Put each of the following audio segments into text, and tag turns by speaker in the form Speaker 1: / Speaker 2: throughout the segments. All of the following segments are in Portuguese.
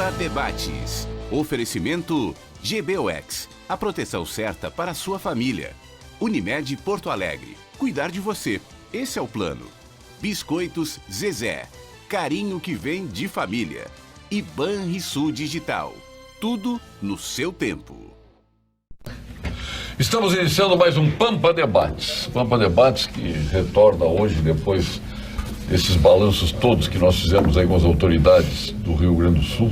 Speaker 1: Pampa Debates. Oferecimento GBUX, a proteção certa para a sua família. Unimed Porto Alegre, cuidar de você, esse é o plano. Biscoitos Zezé, carinho que vem de família. E Banrisul Digital, tudo no seu tempo.
Speaker 2: Estamos iniciando mais um Pampa Debates. Pampa Debates que retorna hoje, depois desses balanços todos que nós fizemos aí com as autoridades do Rio Grande do Sul.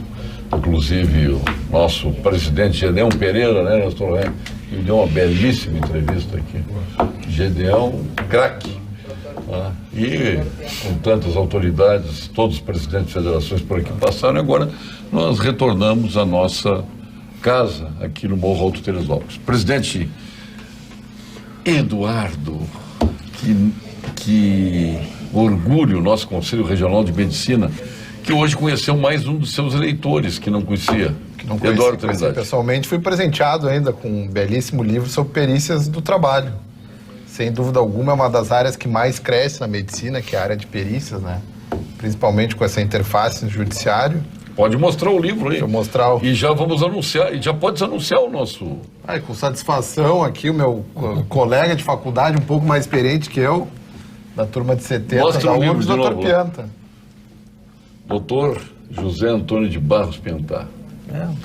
Speaker 2: Inclusive o nosso presidente Gedeão Pereira, né, Nestor Rem, que deu uma belíssima entrevista aqui. Gedeão, craque. Tá? E com tantas autoridades, todos os presidentes de federações por aqui passaram, agora nós retornamos à nossa casa aqui no Morro Alto Teresópolis. Presidente Eduardo, que orgulho o nosso Conselho Regional de Medicina, que hoje conheceu mais um dos seus eleitores que não conhecia. Eduardo Trindade.
Speaker 3: Pessoalmente fui presenteado ainda com um belíssimo livro sobre perícias do trabalho. Sem dúvida alguma é uma das áreas que mais cresce na medicina, que é a área de perícias, né? Principalmente com essa interface no judiciário.
Speaker 2: Pode mostrar o livro aí.
Speaker 3: Deixa eu mostrar o...
Speaker 2: E já vamos anunciar, e já pode anunciar o nosso...
Speaker 3: Com satisfação aqui, o meu colega de faculdade, um pouco mais experiente que eu, da turma de 70,
Speaker 2: mostra o livro de
Speaker 3: Dr.
Speaker 2: novo.
Speaker 3: Pianta.
Speaker 2: Doutor José Antônio de Barros Piantá.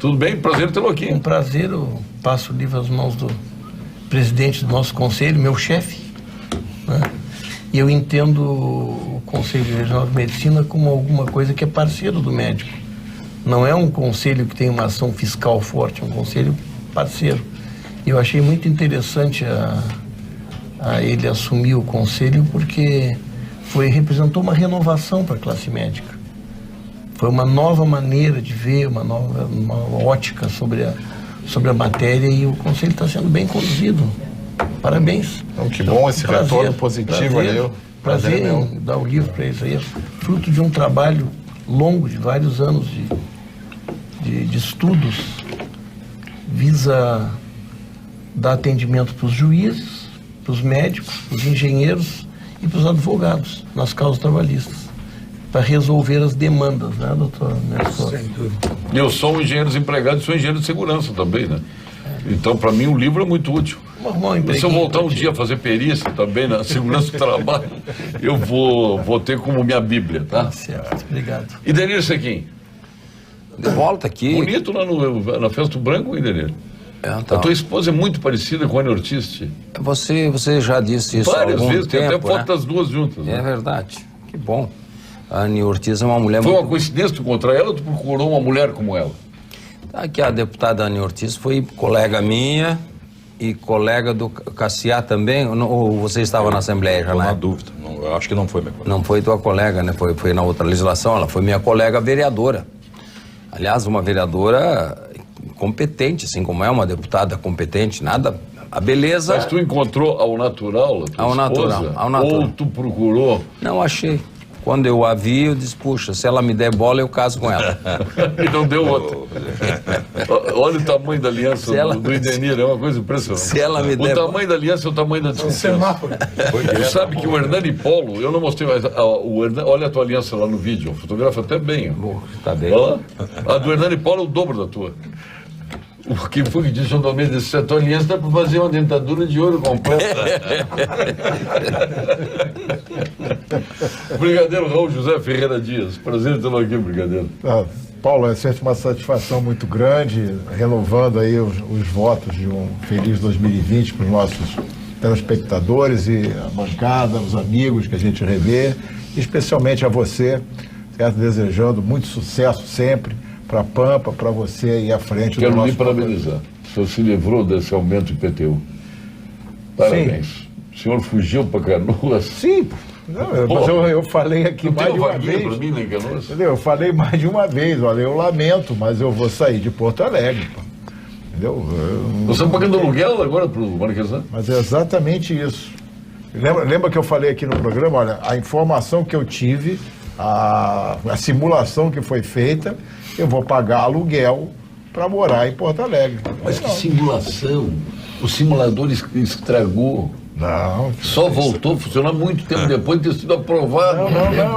Speaker 2: Tudo bem? Prazer tê-lo aqui.
Speaker 4: Um prazer, eu passo o livro às mãos do presidente do nosso conselho, meu chefe, né? E eu entendo o Conselho Regional de Medicina como alguma coisa que é parceiro do médico. Não é um conselho que tem uma ação fiscal forte, é um conselho parceiro. E eu achei muito interessante a ele assumir o conselho porque representou uma renovação para a classe médica. Foi uma nova maneira de ver, uma ótica sobre a matéria, e o conselho está sendo bem conduzido. Parabéns.
Speaker 3: Então, que bom esse retorno positivo ali.
Speaker 4: Prazer em dar o livro para eles aí. Fruto de um trabalho longo, de vários anos de estudos, visa dar atendimento para os juízes, para os médicos, para os engenheiros e para os advogados nas causas trabalhistas, para resolver as demandas, né, doutor Nestor?
Speaker 2: Sem dúvida. Eu sou um engenheiro desempregado e sou engenheiro de segurança também, né? Então, para mim, o livro é muito útil. Se eu voltar um dia a fazer perícia também na segurança do trabalho, eu vou ter como minha Bíblia, tá?
Speaker 4: Certo, obrigado.
Speaker 2: E Denir Sequim?
Speaker 5: De volta aqui.
Speaker 2: Bonito lá na Festa Branco, hein, Denir?
Speaker 5: Então,
Speaker 2: a tua esposa é muito parecida com a Anne Ortiz.
Speaker 5: Você já disse isso há algum tempo. Várias vezes, tem até foto das duas juntas. É verdade, que bom. A Anne Ortiz é uma mulher
Speaker 2: Foi uma coincidência tu encontrar ela ou tu procurou uma mulher como ela?
Speaker 5: Aqui a deputada Anne Ortiz foi colega minha e colega do Cassiá também, ou você estava na Assembleia já, né?
Speaker 6: Na dúvida, eu acho que não foi minha colega.
Speaker 5: Não foi tua colega, né? Foi na outra legislação, ela foi minha colega vereadora. Aliás, uma vereadora competente, assim como é uma deputada competente, nada... A beleza...
Speaker 2: Mas tu encontrou ao natural a tua esposa?
Speaker 5: Ao natural.
Speaker 2: Ou tu procurou?
Speaker 5: Não, achei. Quando eu a vi, eu disse, puxa, se ela me der bola, eu caso com ela.
Speaker 2: E não deu outra. Olha o tamanho da aliança do Idenir, é uma coisa impressionante.
Speaker 5: Se ela me der...
Speaker 2: O tamanho da aliança é o tamanho da desconfiança. Tu sabe que o Hernani Polo, eu não mostrei mais, olha a tua aliança lá no vídeo, fotografa até bem.
Speaker 5: Tá bem.
Speaker 2: Olha lá. A do Hernani Polo é o dobro da tua. O que foi que disse o João Domingo? Disse, a tua aliança dá para fazer uma dentadura de ouro completa. Brigadeiro Raul José Ferreira Dias. Prazer tê-lo aqui, Brigadeiro.
Speaker 7: Paulo, é sempre uma satisfação muito grande, renovando aí os votos de um feliz 2020 para os nossos telespectadores e a bancada, os amigos que a gente revê, especialmente a você, certo? Desejando muito sucesso sempre para a Pampa, para você ir à frente do nosso...
Speaker 2: Quero lhe parabenizar. O senhor se livrou desse aumento de IPTU. Parabéns. Sim. O senhor fugiu para Canoas?
Speaker 7: Sim, mas eu falei aqui mais de uma vez.
Speaker 2: Para mim, né, Canoas?
Speaker 7: Entendeu? Eu falei mais de uma vez, olha, eu lamento, mas eu vou sair de Porto Alegre, pô. Entendeu?
Speaker 2: Você está pagando aluguel agora para o Marquesã?
Speaker 7: Mas é exatamente isso. Lembra que eu falei aqui no programa, olha, a informação que eu tive, a simulação que foi feita, eu vou pagar aluguel para morar em Porto Alegre.
Speaker 2: Mas que simulação? O simulador estragou.
Speaker 7: Não.
Speaker 2: Só voltou a funcionar muito tempo depois de ter sido aprovado.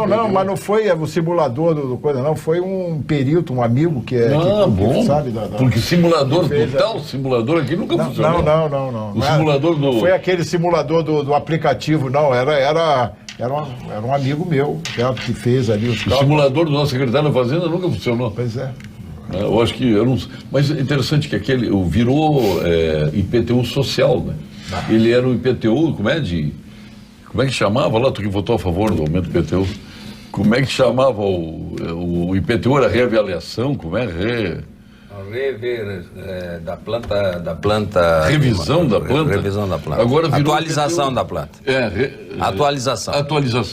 Speaker 7: Não, mas não foi o simulador do coisa, não. Foi um perito, um amigo que é.
Speaker 2: Bom.
Speaker 7: Sabe
Speaker 2: porque simulador
Speaker 7: fez
Speaker 2: do tal simulador aqui nunca funcionou.
Speaker 7: Não.
Speaker 2: O simulador do.
Speaker 7: Foi aquele simulador do aplicativo, não. Era um amigo meu que fez ali os
Speaker 2: O
Speaker 7: cálculos.
Speaker 2: simulador do nosso secretário da Fazenda nunca funcionou.
Speaker 7: Pois é.
Speaker 2: Eu acho que. Eu não, mas é interessante que aquele virou IPTU social, né? Ele era o IPTU, como é que chamava lá, tu que votou a favor do aumento do IPTU? Como é que chamava o IPTU? Era reavaliação, como é?
Speaker 5: Da planta.
Speaker 2: Revisão da planta?
Speaker 5: Revisão da planta.
Speaker 2: Agora virou
Speaker 5: atualização
Speaker 2: IPTU.
Speaker 5: Da planta.
Speaker 2: Atualização.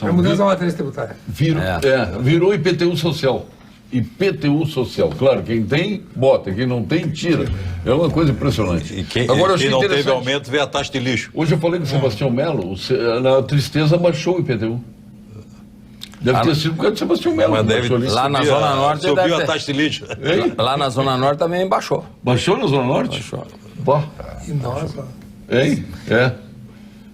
Speaker 8: É a mudança da matriz tributária.
Speaker 2: Virou IPTU social. IPTU social. Claro, quem tem, bota. Quem não tem, tira. É uma coisa impressionante.
Speaker 6: E quem
Speaker 2: Agora,
Speaker 6: não teve aumento, vê a taxa de lixo.
Speaker 2: Hoje eu falei com o Sebastião Melo, na tristeza baixou o IPTU. Deve ter sido por causa do Sebastião Melo.
Speaker 6: Mas deve
Speaker 5: lá na Zona Norte
Speaker 6: subiu a taxa de lixo.
Speaker 5: Lá na Zona Norte também baixou.
Speaker 2: Baixou na Zona Norte?
Speaker 5: Baixou.
Speaker 2: Bah.
Speaker 8: E nossa.
Speaker 2: Hein?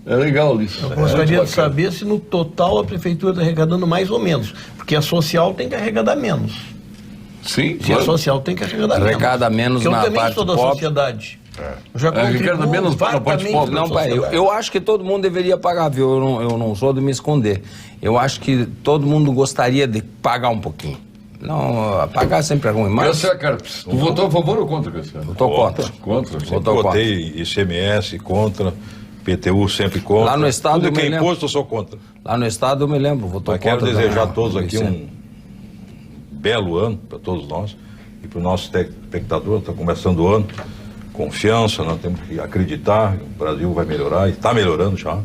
Speaker 2: É legal isso.
Speaker 4: Eu gostaria de saber se no total a prefeitura está arrecadando mais ou menos. Porque a social tem que arrecadar menos.
Speaker 2: Sim,
Speaker 4: Se a social tem que arrecadar menos.
Speaker 5: Arrecada menos
Speaker 4: Porque
Speaker 5: na
Speaker 4: eu também
Speaker 5: parte
Speaker 4: sou da
Speaker 5: pobre.
Speaker 4: sociedade. Eu já
Speaker 2: arrecada menos na parte pobre.
Speaker 5: Não, pai, eu acho que todo mundo deveria pagar, viu? Eu não sou de me esconder. Eu acho que todo mundo gostaria de pagar um pouquinho. Não, pagar sempre é ruim, mas...
Speaker 2: Essa é a Carpes. Tu votou a favor ou contra, Cristiano?
Speaker 5: Eu tô contra.
Speaker 2: Contra.
Speaker 6: Votei ICMS contra, PTU sempre contra.
Speaker 5: Lá no estado
Speaker 6: Tudo que é
Speaker 5: me
Speaker 6: imposto eu sou contra.
Speaker 5: Lá no estado eu me lembro, votou
Speaker 6: Mas
Speaker 5: contra.
Speaker 6: quero desejar a
Speaker 5: também.
Speaker 6: todos aqui um belo ano para todos nós e para o nosso espectador. Está começando o ano, confiança, nós temos que acreditar que o Brasil vai melhorar e está melhorando já.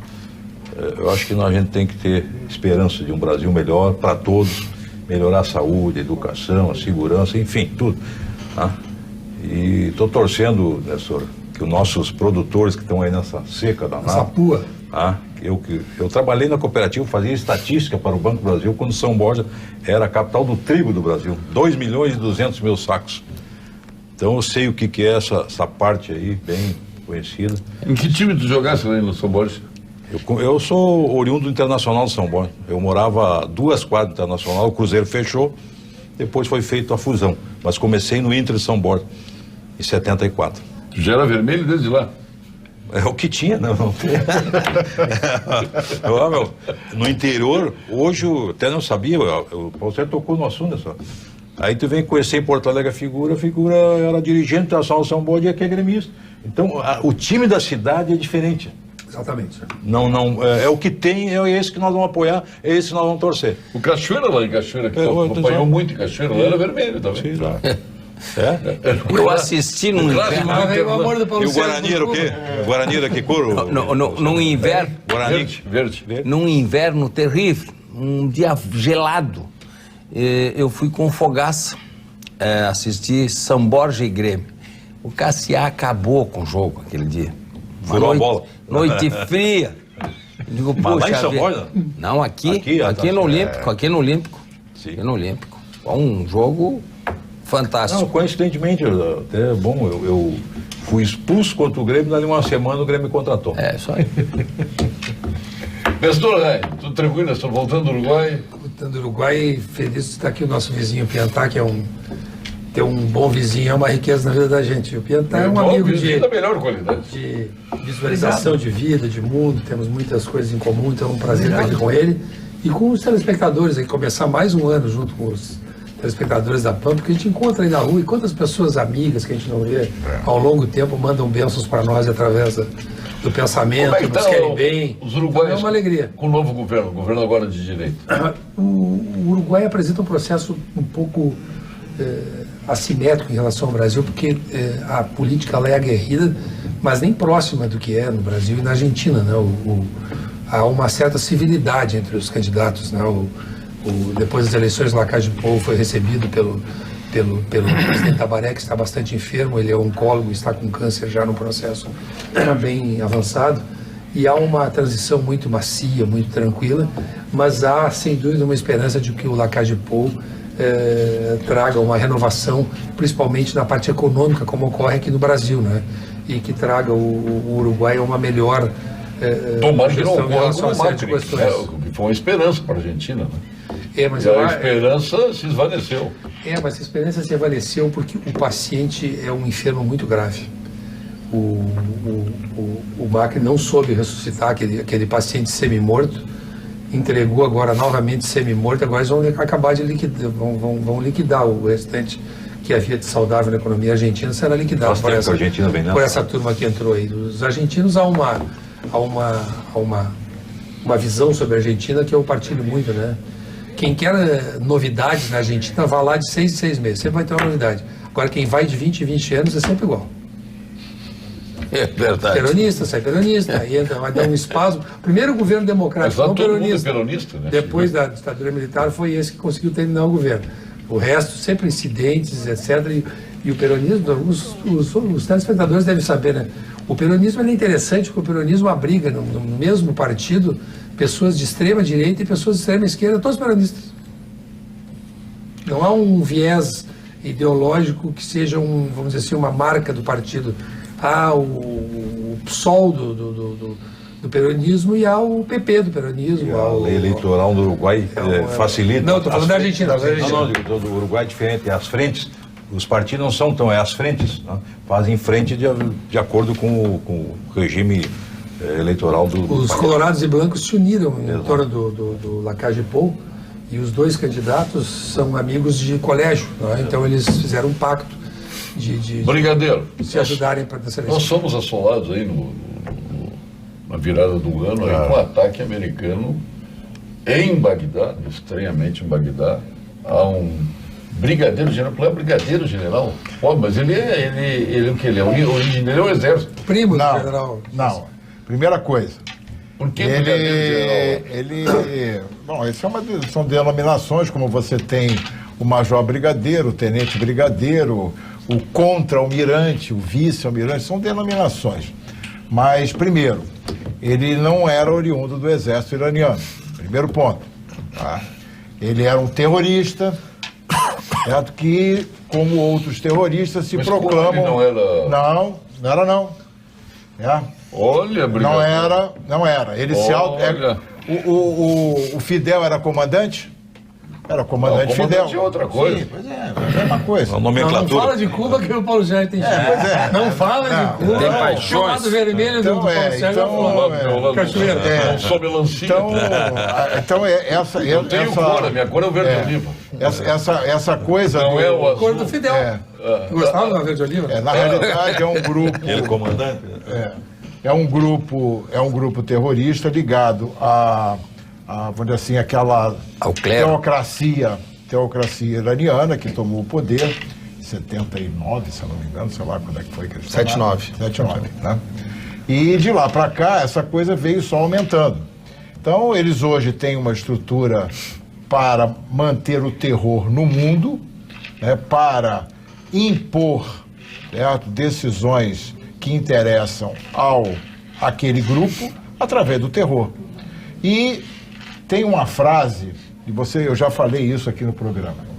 Speaker 6: Eu acho que a gente tem que ter esperança de um Brasil melhor para todos, melhorar a saúde, a educação, a segurança, enfim, tudo. Tá? E estou torcendo, Nestor, que os nossos produtores que estão aí nessa seca danada.
Speaker 8: Essa pua.
Speaker 6: Tá? Eu trabalhei na cooperativa, fazia estatística para o Banco do Brasil quando São Borja era a capital do trigo do Brasil. 2.200.000 sacos. Então eu sei o que é essa parte aí, bem conhecida.
Speaker 2: Em que time tu jogasse lá no São Borja?
Speaker 6: Eu sou oriundo do Internacional de São Borja. Eu morava a 2 quadras do Internacional, o Cruzeiro fechou, depois foi feita a fusão. Mas comecei no Inter de São Borja, em 74.
Speaker 2: Tu já era vermelho desde lá?
Speaker 6: É o que tinha, né? Não tem. No interior, hoje eu até não sabia, o Paulo Sérgio tocou no assunto, só. Aí tu vem conhecer em Porto Alegre a figura era dirigente da São Borja e que é gremista. Então, o time da cidade é diferente.
Speaker 8: Exatamente.
Speaker 6: Não, é o que tem, é esse que nós vamos apoiar, é esse que nós vamos torcer.
Speaker 2: O Cachoeira lá em Cachoeira, que acompanhou muito em Cachoeira, lá era vermelho também.
Speaker 6: Sim, lá.
Speaker 5: Eu assisti num inverno.
Speaker 6: E o Guarani era o quê? O Guarani era que cor?
Speaker 5: Num inverno.
Speaker 6: Guarani.
Speaker 2: Verde.
Speaker 5: Num inverno terrível, um dia gelado. Eu fui com Fogaça assistir São Borja e Grêmio. O Cassiá acabou com o jogo aquele dia.
Speaker 6: Furou a bola.
Speaker 5: Noite fria. Eu digo,
Speaker 6: Mas lá
Speaker 5: poxa
Speaker 6: em São
Speaker 5: vida.
Speaker 6: Borja?
Speaker 5: Não, aqui no Olímpico, aqui no Olímpico.
Speaker 6: Sim.
Speaker 5: Aqui no Olímpico. Um jogo fantástico.
Speaker 6: Não, coincidentemente, até é bom, eu fui expulso contra o Grêmio, dali uma semana o Grêmio me contratou.
Speaker 5: É, só aí.
Speaker 2: Nestor, tudo tranquilo, Nestor? Voltando do Uruguai?
Speaker 8: Voltando do Uruguai, feliz de estar aqui o nosso vizinho Piantá, que ter um bom vizinho é uma riqueza na vida da gente. O Piantá é um amigo
Speaker 2: da melhor qualidade.
Speaker 8: de visualização de vida, de mundo, temos muitas coisas em comum, então é um prazer estar aqui com ele e com os telespectadores, aqui, começar mais um ano junto com os telespectadores da PAN, porque a gente encontra aí na rua e quantas pessoas amigas que a gente não vê ao longo do tempo mandam bênçãos para nós através do pensamento, nos querem bem.
Speaker 2: Os uruguaios,
Speaker 8: então é uma alegria.
Speaker 2: Com o novo governo, o governo agora de direito.
Speaker 8: O Uruguai apresenta um processo um pouco assimétrico em relação ao Brasil, porque a política lá é aguerrida, mas nem próxima do que é no Brasil e na Argentina, né? Há uma certa civilidade entre os candidatos, né? Depois das eleições, o Lacalle Pou foi recebido pelo presidente Tabaré, que está bastante enfermo, ele é oncólogo, está com câncer já no processo bem avançado, e há uma transição muito macia, muito tranquila, mas há, sem dúvida, uma esperança de que o Lacalle Pou traga uma renovação, principalmente na parte econômica, como ocorre aqui no Brasil, né? E que traga o Uruguai a uma melhor
Speaker 2: Tomara que não
Speaker 8: gestão em
Speaker 2: ocorra
Speaker 8: relação
Speaker 2: com
Speaker 8: a
Speaker 2: o
Speaker 8: série de
Speaker 2: Macri,
Speaker 8: questões.
Speaker 2: que foi uma esperança para a Argentina, né?
Speaker 8: Mas
Speaker 2: E a esperança se esvaneceu.
Speaker 8: mas a esperança se evanesceu porque o paciente é um enfermo muito grave. O Macri não soube ressuscitar aquele paciente semi-morto, entregou agora novamente semi-morto, agora eles vão acabar de liquidar, vão liquidar o restante que havia de saudável na economia argentina, será liquidado por essa turma que entrou aí. Os argentinos há uma visão sobre a Argentina que eu partilho muito, né? Quem quer novidades na Argentina, vai lá de 6 em 6 meses, sempre vai ter uma novidade. Agora, quem vai de 20 em 20 anos é sempre igual.
Speaker 5: É verdade.
Speaker 8: Peronista, sai peronista, aí entra, vai dar um espasmo. Primeiro o governo democrático,
Speaker 2: Mas
Speaker 8: não
Speaker 2: todo mundo é
Speaker 8: peronista.
Speaker 2: peronista, né?
Speaker 8: Depois da ditadura militar, foi esse que conseguiu terminar o governo. O resto, sempre incidentes, etc. E o peronismo, os telespectadores devem saber, né? O peronismo é interessante porque o peronismo abriga no mesmo partido pessoas de extrema direita e pessoas de extrema esquerda, todos peronistas. Não há um viés ideológico que seja, vamos dizer assim, uma marca do partido. Há o PSOL do peronismo e há o PP do peronismo.
Speaker 6: A lei eleitoral do Uruguai facilita.
Speaker 8: Não, estou falando da Argentina.
Speaker 6: Não, do Uruguai é diferente, as frentes. Os partidos não são tão, as frentes, né? Fazem frente de acordo com o regime eleitoral do
Speaker 8: Os
Speaker 6: país.
Speaker 8: colorados e blancos se uniram em torno do Lacage Pou e os dois candidatos são amigos de colégio, né? Então eles fizeram um pacto de
Speaker 2: Brigadeiro,
Speaker 8: se ajudarem para essa eleição.
Speaker 2: nós somos assolados aí na virada do ano aí, com um ataque americano em Bagdá, estranhamente em Bagdá, há um brigadeiro general. Não é brigadeiro general? Pô, mas ele o que ele é? Ele é o exército.
Speaker 8: Primo do general.
Speaker 7: Não. Primeira coisa.
Speaker 2: Por que brigadeiro general?
Speaker 7: Bom, são denominações, como você tem o major brigadeiro, o tenente brigadeiro, o contra-almirante, o vice-almirante, são denominações. Mas, primeiro, ele não era oriundo do exército iraniano. Primeiro ponto. Tá? Ele era um terrorista, certo? Que, como outros terroristas, se proclamam...
Speaker 2: Ele não era...
Speaker 7: Não era não. É.
Speaker 2: Olha, brigadeiro.
Speaker 7: Não era. Ele
Speaker 2: Olha.
Speaker 7: O Fidel era comandante? Era comandante Fidel.
Speaker 2: É outra coisa.
Speaker 7: Sim, pois é, a mesma coisa.
Speaker 8: Não fala de Cuba que o Paulo Jânio tem chifre. Não fala de Cuba.
Speaker 5: Tem paixões.
Speaker 8: O lado vermelho do Paulo Sérgio Cachoeira.
Speaker 2: Sou melancia.
Speaker 7: Então
Speaker 2: Eu tenho cor, a minha cor é o verde oliva.
Speaker 7: Essa coisa...
Speaker 2: Não é o
Speaker 8: A cor do Fidel. Gostava do verde oliva?
Speaker 7: Na realidade é um grupo...
Speaker 6: Ele comandante?
Speaker 7: É um grupo terrorista ligado a vamos dizer assim, aquela teocracia iraniana que tomou o poder em 79, se eu não me engano, sei lá quando é que foi que eles
Speaker 3: 79,
Speaker 7: né? E de lá para cá essa coisa veio só aumentando. Então eles hoje têm uma estrutura para manter o terror no mundo, né, para impor, certo, decisões que interessam àquele grupo através do terror. E tem uma frase, eu já falei isso aqui no programa: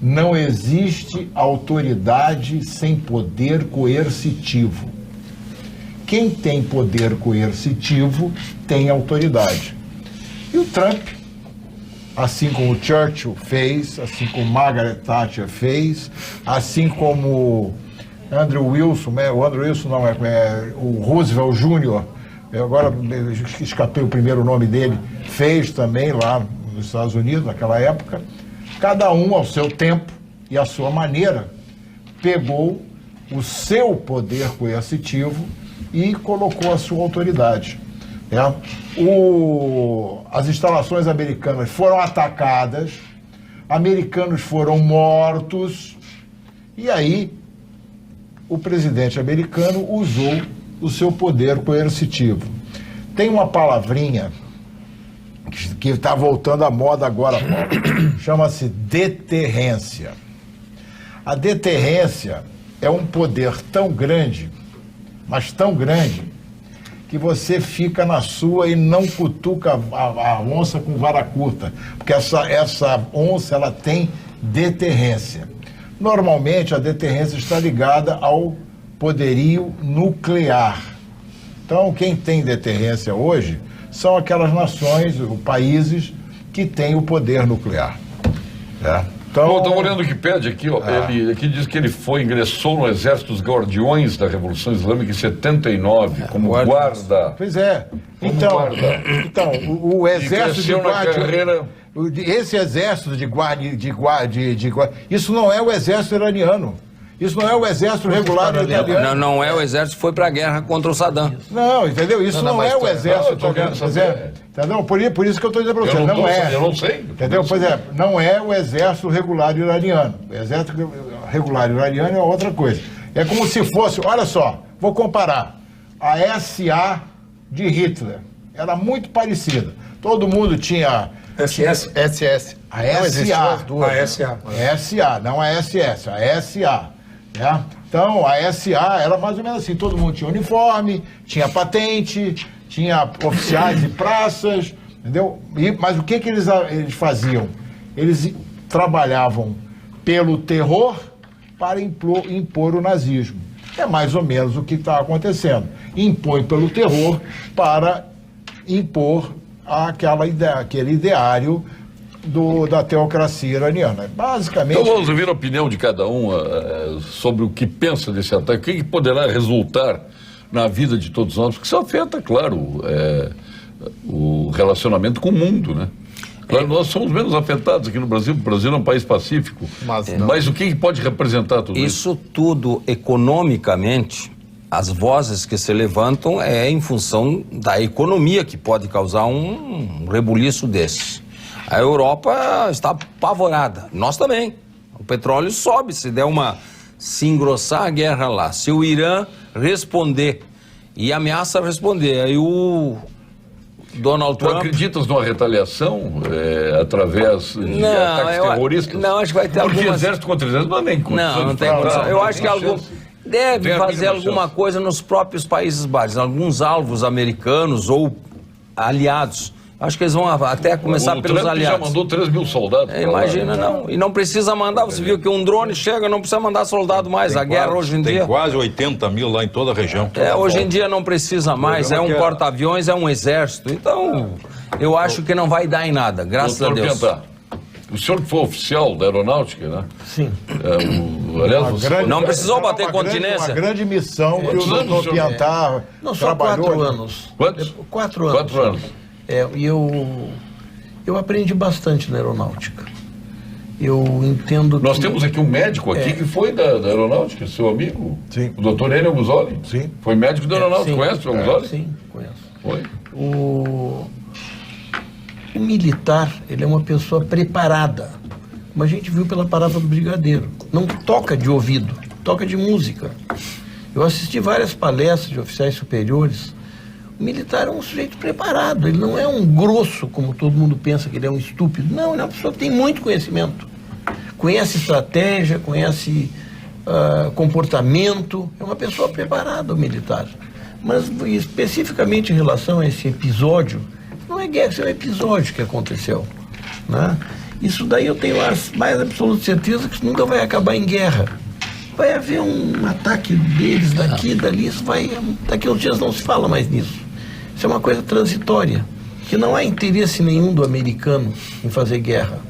Speaker 7: não existe autoridade sem poder coercitivo. Quem tem poder coercitivo tem autoridade. E o Trump, assim como o Churchill fez, assim como Margaret Thatcher fez, assim como Andrew Wilson, o Roosevelt Jr., agora escapei o primeiro nome dele, fez também lá nos Estados Unidos, naquela época. Cada um, ao seu tempo e à sua maneira, pegou o seu poder coercitivo e colocou a sua autoridade. As instalações americanas foram atacadas, americanos foram mortos, e aí o presidente americano usou o seu poder coercitivo. Tem uma palavrinha que está voltando à moda agora, chama-se deterrência. A deterrência é um poder tão grande, mas tão grande, que você fica na sua e não cutuca a onça com vara curta, porque essa onça ela tem deterrência. Normalmente a deterrência está ligada ao poderio nuclear, Então, quem tem deterrência hoje são aquelas nações, ou países que têm o poder nuclear. Então,
Speaker 2: Estou olhando o Wikipédia aqui, ó. Ele aqui diz que ele ingressou no exército dos Guardiões da Revolução Islâmica em 79, como guarda.
Speaker 7: Pois é. Então, o exército de guarda... Esse exército de guarda... Isso não é o exército iraniano. Isso não é o exército regular italiano.
Speaker 5: Não é o exército que foi para a guerra contra o Saddam.
Speaker 7: Não, entendeu? Isso não é o exército italiano. Entendeu? Por isso que eu estou dizendo para você, não é.
Speaker 2: Eu não sei.
Speaker 7: Entendeu? Pois é, não é o exército regular iraniano. O exército regular iraniano é outra coisa. É como se fosse, olha só, vou comparar. A SA de Hitler era muito parecida. Todo mundo tinha...
Speaker 8: SS?
Speaker 3: SS.
Speaker 7: A SA.
Speaker 8: A SA.
Speaker 7: SA, não a SS, a SA. Né? Então, a SA era mais ou menos assim, todo mundo tinha uniforme, tinha patente, tinha oficiais de praças, entendeu? Mas o que eles faziam? Eles trabalhavam pelo terror para impor o nazismo. É mais ou menos o que está acontecendo. Impõe pelo terror para impor aquele ideário da teocracia iraniana. Basicamente...
Speaker 2: Então vamos ouvir a opinião de cada um sobre o que pensa desse ataque, o que poderá resultar na vida de todos nós, porque isso afeta, claro, o relacionamento com o mundo, né? Claro, nós somos menos afetados aqui no Brasil, o Brasil é um país pacífico, mas o que pode representar tudo isso?
Speaker 5: Isso tudo, economicamente, as vozes que se levantam é em função da economia que pode causar um rebuliço desses. A Europa está apavorada, nós também. O petróleo sobe, se engrossar a guerra lá. Se o Irã responder, e ameaça responder, aí o Donald Trump...
Speaker 2: Tu acreditas numa retaliação através de ataques terroristas?
Speaker 5: Não, acho que vai ter
Speaker 2: Porque
Speaker 5: algumas...
Speaker 2: exército contra exército não é nem condição.
Speaker 5: Não tem condição. Eu acho que deve fazer alguma coisa nos próprios países baixos, alguns alvos americanos ou aliados. Acho que eles vão até começar pelos
Speaker 2: Trump
Speaker 5: aliados.
Speaker 2: já mandou 3 mil soldados.
Speaker 5: Imagina, não. E não precisa mandar. Você viu que um drone chega, não precisa mandar soldado mais. A guerra hoje em dia...
Speaker 6: Tem quase 80 mil lá em toda a região.
Speaker 5: Hoje em dia não precisa mais. É um porta-aviões, é um exército. Então, eu acho que não vai dar em nada, graças a Deus.
Speaker 2: O senhor que foi oficial da aeronáutica, né?
Speaker 4: Sim.
Speaker 5: Não precisou bater continência.
Speaker 7: Uma grande missão que o doutor Piantar
Speaker 4: Não, só
Speaker 7: trabalhou.
Speaker 4: 4 anos.
Speaker 2: Quantos?
Speaker 4: 4 anos.
Speaker 2: 4 anos.
Speaker 4: E eu aprendi bastante na aeronáutica. Eu entendo que...
Speaker 2: Nós temos aqui um médico aqui que foi da aeronáutica, seu amigo.
Speaker 7: Sim.
Speaker 2: O doutor Enio Guzoli.
Speaker 7: Sim.
Speaker 2: Foi médico da aeronáutica.
Speaker 4: Sim.
Speaker 2: Conhece o Guzoli?
Speaker 4: Sim, conheço.
Speaker 2: Foi.
Speaker 4: O militar, ele é uma pessoa preparada, como a gente viu pela parada do brigadeiro. Não toca de ouvido, toca de música. Eu assisti várias palestras de oficiais superiores. O militar é um sujeito preparado, ele não é um grosso, como todo mundo pensa que ele é um estúpido. Não, ele é uma pessoa que tem muito conhecimento. Conhece estratégia, conhece comportamento, é uma pessoa preparada, o militar. Mas especificamente em relação a esse episódio, não é guerra, isso é um episódio que aconteceu, né? Isso daí eu tenho a mais absoluta certeza que isso nunca vai acabar em guerra. Vai haver um ataque deles daqui, dali, isso vai... Daqui a uns dias não se fala mais nisso. Isso é uma coisa transitória, que não há interesse nenhum do americano em fazer guerra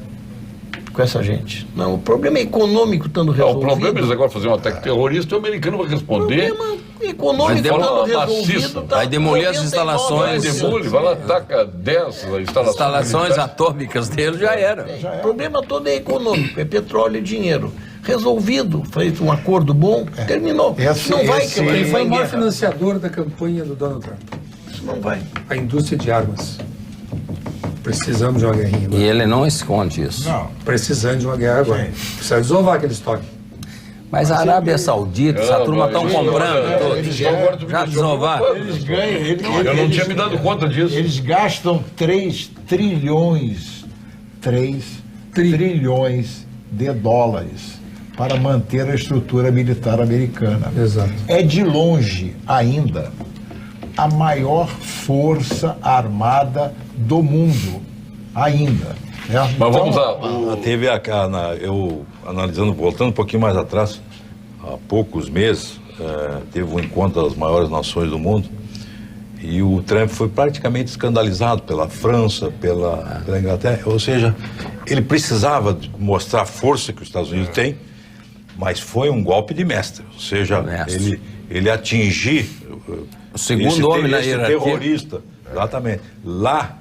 Speaker 4: com essa gente. Não, o problema é econômico estando resolvido.
Speaker 2: O problema é eles agora fazer um ataque terrorista, o americano vai responder.
Speaker 4: O problema econômico estando resolvido...
Speaker 5: Vai demolir as instalações.
Speaker 2: Vai lá, ataca 10
Speaker 5: instalações atômicas dele, já era.
Speaker 4: O problema todo é econômico, é petróleo e dinheiro. Resolvido, feito um acordo bom, terminou. Isso não vai quebrar.
Speaker 8: Ele foi o maior financiador da campanha do Donald Trump.
Speaker 4: Isso não vai.
Speaker 8: A indústria de armas. Precisamos de uma guerrinha agora.
Speaker 5: E ele não esconde isso.
Speaker 7: Não.
Speaker 8: Precisando de uma guerra agora. Precisa desovar aquele estoque.
Speaker 5: Mas a Arábia Saudita, essa turma estão comprando tudo. Já desovar.
Speaker 7: Eles ganham.
Speaker 2: Eu não tinha me dado conta disso.
Speaker 7: Eles gastam 3 trilhões de dólares para manter a estrutura militar americana.
Speaker 8: Exato.
Speaker 7: É de longe ainda a maior força armada do mundo, ainda.
Speaker 2: Mas vamos lá.
Speaker 6: Teve eu analisando, voltando um pouquinho mais atrás, há poucos meses, teve um encontro das maiores nações do mundo E o Trump foi praticamente escandalizado pela França, pela Inglaterra. Ou seja, ele precisava mostrar a força que os Estados Unidos têm, mas foi um golpe de mestre. Ou seja, ele atingir
Speaker 5: o segundo homem na hierarquia.
Speaker 6: Terrorista. Exatamente. Lá,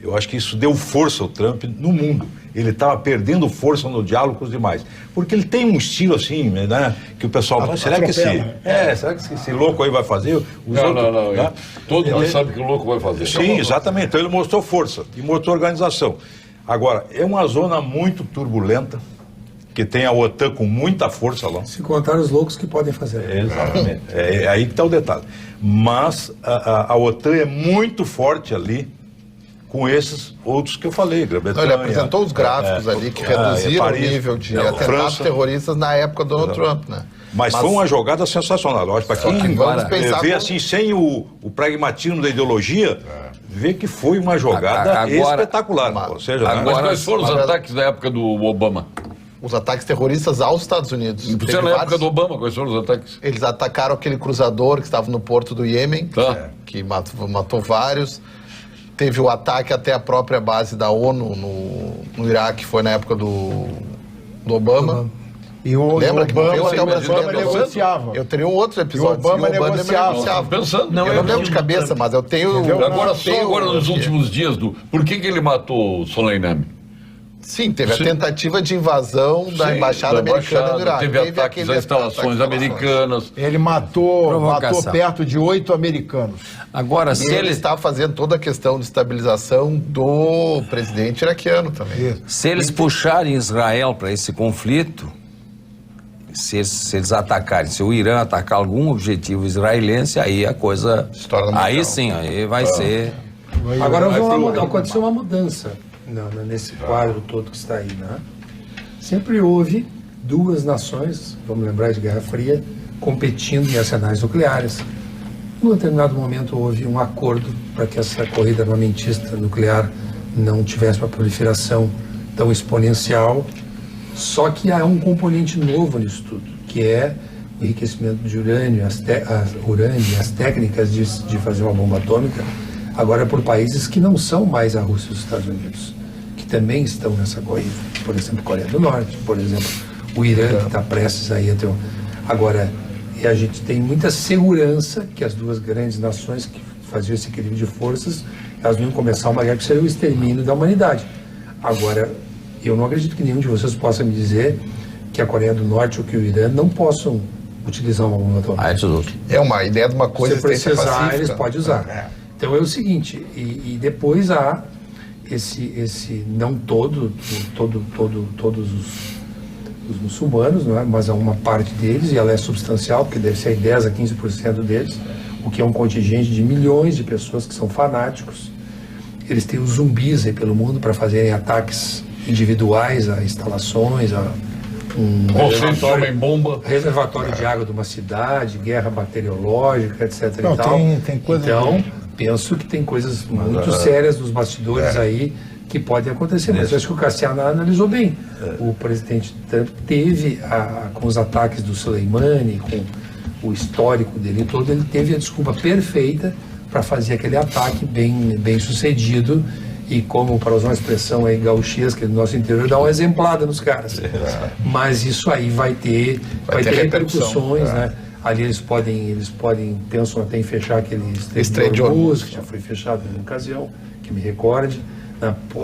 Speaker 6: eu acho que isso deu força ao Trump no mundo. Ele estava perdendo força no diálogo com os demais. Porque ele tem um estilo assim, né? Que o pessoal fala, será que esse louco aí vai fazer?
Speaker 2: Não. Né? Todo mundo sabe que o louco vai fazer.
Speaker 6: Sim, exatamente. Então ele mostrou força e mostrou organização. Agora, é uma zona muito turbulenta, que tem a OTAN com muita força lá.
Speaker 8: Se contar os loucos que podem fazer.
Speaker 6: Exatamente. É aí que está o detalhe. Mas a OTAN é muito forte ali, com esses outros que eu falei, Grã-Bretanha.
Speaker 3: Ele apresentou os gráficos ali que reduziram o nível de atentados terroristas na época do Donald Trump, né?
Speaker 6: Mas foi uma jogada sensacional. Eu acho para quem vê assim, sem o pragmatismo da ideologia, vê que foi uma jogada espetacular. Ou seja,
Speaker 2: mas quais foram os ataques da época do Obama?
Speaker 3: Os ataques terroristas aos Estados Unidos.
Speaker 2: Você na época do Obama, quais foram os ataques?
Speaker 3: Eles atacaram aquele cruzador que estava no porto do Iêmen, que matou vários. Teve o ataque até a própria base da ONU no Iraque, foi na época do Obama.
Speaker 7: E o
Speaker 3: Lembra que morreu até o
Speaker 7: Obama negociava.
Speaker 3: Eu teria um outro episódio.
Speaker 7: O Obama negociava.
Speaker 2: Pensando.
Speaker 3: Eu não lembro de cabeça, mas eu tenho...
Speaker 2: Agora nos últimos dias, por que ele matou o Soleimani?
Speaker 3: Sim, teve a tentativa de invasão da embaixada americana no Iraque.
Speaker 2: Teve ataques às instalações americanas.
Speaker 7: Ele matou perto de 8 americanos.
Speaker 5: Agora, se
Speaker 3: ele está fazendo toda a questão de estabilização do presidente iraquiano também.
Speaker 5: Se eles puxarem Israel para esse conflito, se eles atacarem, se o Irã atacar algum objetivo israelense, aí a coisa... Aí sim, aí vai ser...
Speaker 8: Agora aconteceu uma mudança nesse quadro todo que está aí, né? Sempre houve duas nações, vamos lembrar de Guerra Fria, competindo em arsenais nucleares. Em um determinado momento houve um acordo para que essa corrida armamentista nuclear não tivesse uma proliferação tão exponencial, só que há um componente novo nisso tudo, que é o enriquecimento de urânio, as técnicas de fazer uma bomba atômica, agora por países que não são mais a Rússia e os Estados Unidos, que também estão nessa corrida. Por exemplo, Coreia do Norte, por exemplo, o Irã, que está prestes aí a ter um... Agora, a gente tem muita segurança que as duas grandes nações que faziam esse equilíbrio de forças, elas não iam começar uma guerra que seria o extermínio da humanidade. Agora, eu não acredito que nenhum de vocês possa me dizer que a Coreia do Norte ou que o Irã não possam utilizar uma bomba atômica.
Speaker 3: É uma ideia de uma coisa...
Speaker 8: Se precisar, eles podem usar. Então é o seguinte, e depois há esse não todos os muçulmanos, não é? Mas há uma parte deles, e ela é substancial, porque deve ser aí 10 a 15% deles, o que é um contingente de milhões de pessoas que são fanáticos. Eles têm os zumbis aí pelo mundo para fazerem ataques individuais a instalações, a um reservatório de água de uma cidade, guerra bacteriológica, etc.
Speaker 7: Não,
Speaker 8: e tal.
Speaker 7: Tem coisa
Speaker 8: então, penso que tem coisas muito sérias nos bastidores aí que podem acontecer, mas eu acho que o Cassiano analisou bem. O presidente Trump teve, com os ataques do Soleimani, com o histórico dele todo, ele teve a desculpa perfeita para fazer aquele ataque bem sucedido e, como para usar uma expressão aí gauchesca do nosso interior, dar uma exemplada nos caras. Mas isso aí vai ter repercussões, né? Ali eles podem, pensam até em fechar aquele Estreito de Hormuz, que já foi fechado em uma ocasião, que me recorde.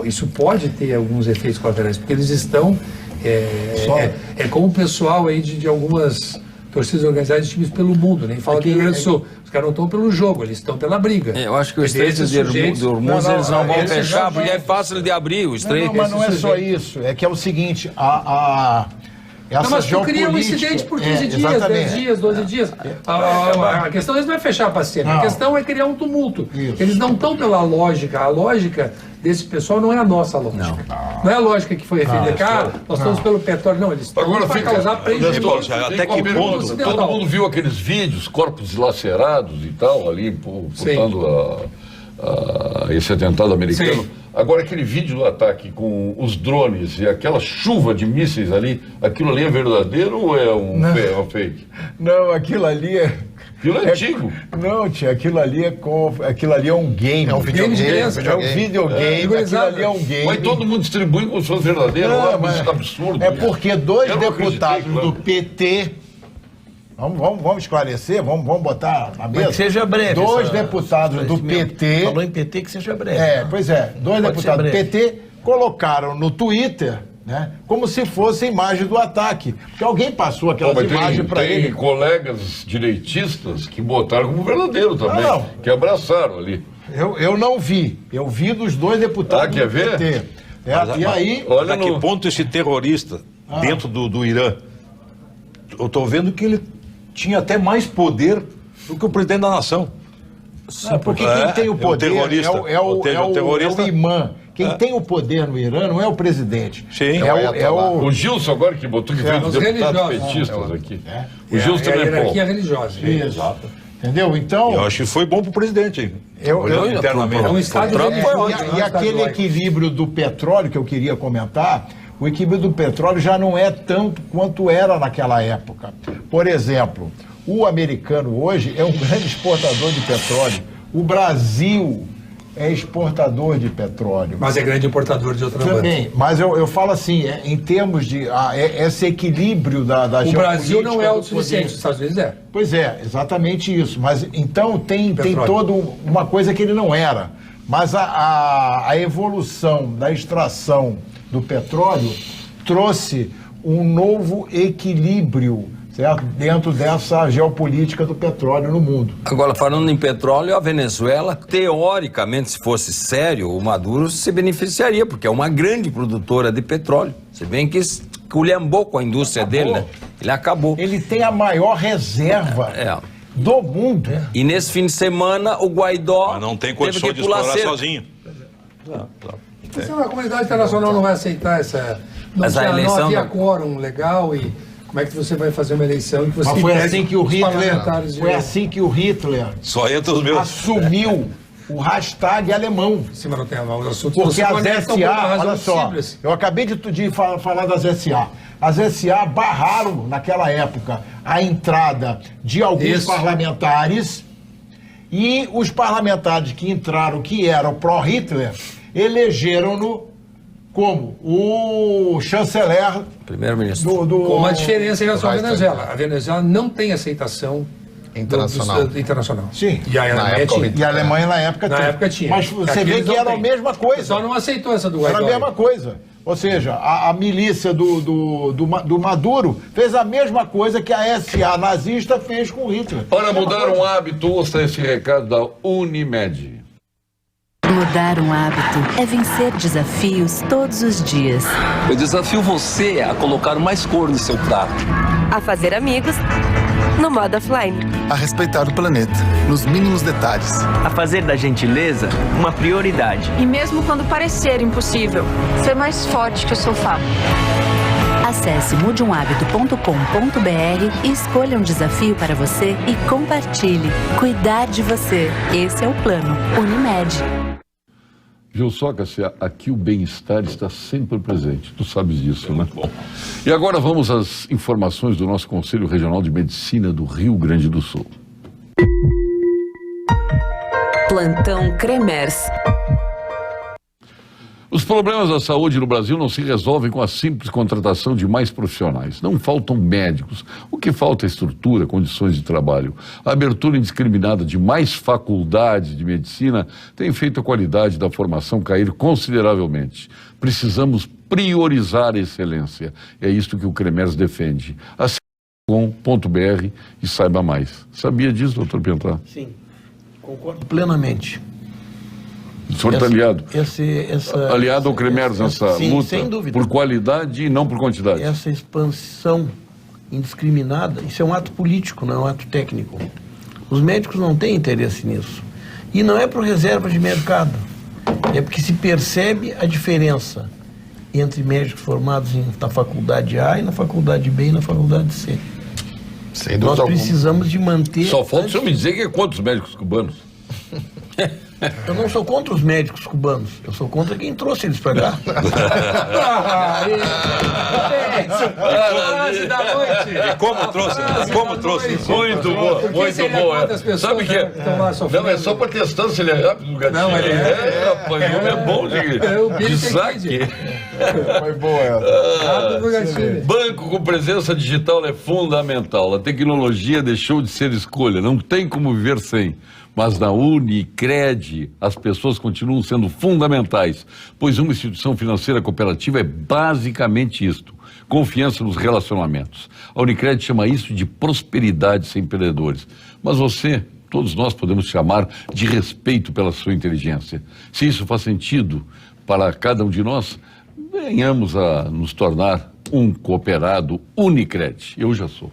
Speaker 8: Isso pode ter alguns efeitos colaterais, porque eles estão... É como o pessoal aí de algumas torcidas organizadas de times pelo mundo, nem fala do Rio Grande do Sul. Os caras não estão pelo jogo, eles estão pela briga.
Speaker 5: Eu acho que o Estreito de Hormuz eles não vão fechar, porque é fácil de abrir o Estreito.
Speaker 7: Mas não é só isso, é que é o seguinte,
Speaker 8: mas tu cria um incidente por 15 dias, 10 dias, 12 dias. A questão não é fechar para sempre, a questão é criar um tumulto. Eles não estão pela lógica, a lógica desse pessoal não é a nossa lógica. Não é a lógica que foi referida, nós estamos pelo petróleo, não, eles estão para causar prejuízo.
Speaker 2: Até que ponto? Todo mundo viu aqueles vídeos, corpos dilacerados e tal, ali, portando esse atentado americano. Sim. Agora, aquele vídeo do ataque com os drones e aquela chuva de mísseis ali, aquilo ali é verdadeiro ou é uma fake?
Speaker 7: Não, aquilo ali
Speaker 2: Aquilo é antigo.
Speaker 7: Não, tia, aquilo ali é um game.
Speaker 3: É um videogame.
Speaker 7: É um videogame. Aquilo ali é um game.
Speaker 2: Mas todo mundo distribui com suas verdadeiras.
Speaker 7: Não,
Speaker 2: Isso é absurdo.
Speaker 7: É porque dois
Speaker 2: Eu não
Speaker 7: deputados
Speaker 2: acreditei,
Speaker 7: do PT... Vamos esclarecer, vamos botar na mesa.
Speaker 4: Mas que seja breve.
Speaker 7: Dois deputados do PT...
Speaker 4: Falou em PT, que seja breve.
Speaker 7: Pois é. Dois
Speaker 4: Pode
Speaker 7: deputados do
Speaker 4: ser breve.
Speaker 7: PT colocaram no Twitter, né, como se fosse imagem do ataque. Porque alguém passou aquelas
Speaker 2: Mas
Speaker 7: imagens para
Speaker 2: tem
Speaker 7: ele.
Speaker 2: colegas direitistas que botaram como verdadeiro também.
Speaker 7: Não.
Speaker 2: Que abraçaram ali.
Speaker 7: Eu não vi. Eu vi dos dois deputados
Speaker 2: quer
Speaker 7: do
Speaker 2: ver?
Speaker 7: PT. E aí...
Speaker 2: Olha
Speaker 6: a que ponto esse terrorista, dentro do Irã, eu estou vendo que ele tinha até mais poder do que o presidente da nação.
Speaker 7: Porque quem tem o poder
Speaker 6: terrorista.
Speaker 7: é o
Speaker 6: terrorista.
Speaker 7: imã. Quem tem o poder no Irã não é o presidente.
Speaker 6: Sim.
Speaker 7: É o...
Speaker 2: O Gilson agora que botou que veio
Speaker 8: os
Speaker 2: deputados
Speaker 8: religiosos.
Speaker 2: petistas aqui. O
Speaker 8: É
Speaker 2: Gilson
Speaker 8: a
Speaker 2: também,
Speaker 8: hierarquia
Speaker 2: pô.
Speaker 8: religiosa.
Speaker 7: Exato. Entendeu? Então...
Speaker 6: Eu acho que foi bom para o presidente, hein?
Speaker 8: É um estado religioso.
Speaker 7: E aquele equilíbrio do petróleo que eu queria comentar, o equilíbrio do petróleo já não é tanto quanto era naquela época. Por exemplo, o americano hoje é um grande exportador de petróleo. O Brasil é exportador de petróleo.
Speaker 8: Mas é grande importador de outra banda.
Speaker 7: Também, mas eu falo assim, em termos de esse equilíbrio da
Speaker 8: O Brasil não é
Speaker 7: geopolítica do
Speaker 8: autossuficiente,
Speaker 7: poder.
Speaker 8: os Estados Unidos é.
Speaker 7: Pois é, exatamente isso. Mas então tem
Speaker 8: Petróleo.
Speaker 7: toda uma coisa que ele não era. Mas a evolução da extração do petróleo trouxe um novo equilíbrio, certo? Dentro dessa geopolítica do petróleo no mundo.
Speaker 5: Agora, falando em petróleo, a Venezuela, teoricamente, se fosse sério, o Maduro se beneficiaria, porque é uma grande produtora de petróleo. Se bem que culhambou com a indústria dele, né? Ele acabou.
Speaker 7: Ele tem a maior reserva do mundo.
Speaker 5: E nesse fim de semana, o Guaidó
Speaker 6: Mas não tem
Speaker 5: teve
Speaker 6: condição
Speaker 5: que
Speaker 6: de
Speaker 5: pular
Speaker 6: explorar
Speaker 5: cerca.
Speaker 6: sozinho.
Speaker 8: Mas a comunidade internacional não vai aceitar essa... Não,
Speaker 5: Mas a
Speaker 8: não
Speaker 5: eleição
Speaker 8: havia
Speaker 5: não-
Speaker 8: quórum legal e como é que você vai fazer uma eleição que você
Speaker 7: Mas foi
Speaker 8: impede
Speaker 7: assim que o
Speaker 8: os
Speaker 7: Hitler,
Speaker 8: parlamentares
Speaker 6: Só entra os meus.
Speaker 7: assumiu o hashtag alemão.
Speaker 8: Sim, mas não tem os assuntos
Speaker 7: Porque
Speaker 8: se
Speaker 7: as
Speaker 8: conectam por uma
Speaker 7: SA,
Speaker 8: razão
Speaker 7: olha só,
Speaker 8: simples.
Speaker 7: eu acabei de falar das SA. As SA barraram, naquela época, a entrada de alguns
Speaker 8: Isso.
Speaker 7: parlamentares e os parlamentares que entraram, que eram pró-Hitler, elegeram-no como o chanceler
Speaker 5: Primeiro-ministro.
Speaker 8: Com uma diferença em relação à
Speaker 3: Vai,
Speaker 8: Venezuela. A Venezuela não tem aceitação
Speaker 3: Internacional.
Speaker 8: internacional.
Speaker 7: Sim.
Speaker 8: E a
Speaker 3: Na
Speaker 8: Alemanha
Speaker 3: época,
Speaker 8: tinha.
Speaker 7: E a Alemanha na época
Speaker 8: Na época tinha.
Speaker 7: Mas você vê
Speaker 8: Aqueles
Speaker 7: que
Speaker 8: não
Speaker 7: era a
Speaker 8: têm.
Speaker 7: mesma coisa.
Speaker 8: Só não aceitou essa do
Speaker 7: Era
Speaker 8: Guaidó.
Speaker 7: a mesma coisa. Ou seja, a milícia do Maduro fez a mesma coisa que a SA nazista fez com Hitler.
Speaker 2: Para mudar um hábito, ouça esse recado da Unimed.
Speaker 9: Mudar um hábito é vencer desafios todos os dias.
Speaker 10: Eu desafio você a colocar mais cor no seu prato.
Speaker 11: A fazer amigos no modo offline.
Speaker 12: A respeitar o planeta, nos mínimos detalhes.
Speaker 13: A fazer da gentileza uma prioridade.
Speaker 14: E mesmo quando parecer impossível, ser mais forte que o sofá.
Speaker 9: Acesse mudeumhabito.com.br e escolha um desafio para você e compartilhe. Cuidar de você. Esse é o plano Unimed.
Speaker 2: Viu só, Cassia, aqui o bem-estar está sempre presente. Tu sabes disso, né? Bom. E agora vamos às informações do nosso Conselho Regional de Medicina do Rio Grande do Sul.
Speaker 15: Plantão Cremers.
Speaker 2: Os problemas da saúde no Brasil não se resolvem com a simples contratação de mais profissionais. Não faltam médicos. O que falta é estrutura, condições de trabalho. A abertura indiscriminada de mais faculdades de medicina tem feito a qualidade da formação cair consideravelmente. Precisamos priorizar a excelência. É isto que o Cremers defende. Acesse.com.br e saiba mais. Sabia disso, doutor Piantá?
Speaker 4: Sim, concordo plenamente.
Speaker 2: O senhor está aliado? Aliado ao Cremers nessa
Speaker 4: sim,
Speaker 2: luta
Speaker 4: sem dúvida.
Speaker 2: por qualidade e não por quantidade.
Speaker 4: Essa expansão indiscriminada, isso é um ato político, não é um ato técnico. Os médicos não têm interesse nisso. E não é por reserva de mercado. É porque se percebe a diferença entre médicos formados na faculdade A e na faculdade B e na faculdade C.
Speaker 3: Sem dúvida
Speaker 4: Nós
Speaker 3: alguma.
Speaker 4: precisamos de manter...
Speaker 2: Só falta o senhor me dizer que é quantos médicos cubanos?
Speaker 4: Eu não sou contra os médicos cubanos, eu sou contra quem trouxe eles pra cá.
Speaker 6: Frase da noite. E como trouxe?
Speaker 2: Muito bom, muito bom. Sabe o que é? Não, é só pra testar se ele é rápido no gatilho. Não, ele rapaz, o homem é bom de saque.
Speaker 7: Foi boa essa.
Speaker 2: Banco com presença digital é fundamental. A tecnologia deixou de ser escolha, não tem como viver sem. Mas na Unicred, as pessoas continuam sendo fundamentais, pois uma instituição financeira cooperativa é basicamente isto: confiança nos relacionamentos. A Unicred chama isso de prosperidade sem perdedores. Mas você, todos nós podemos chamar de respeito pela sua inteligência. Se isso faz sentido para cada um de nós, venhamos a nos tornar um cooperado Unicred. Eu já sou.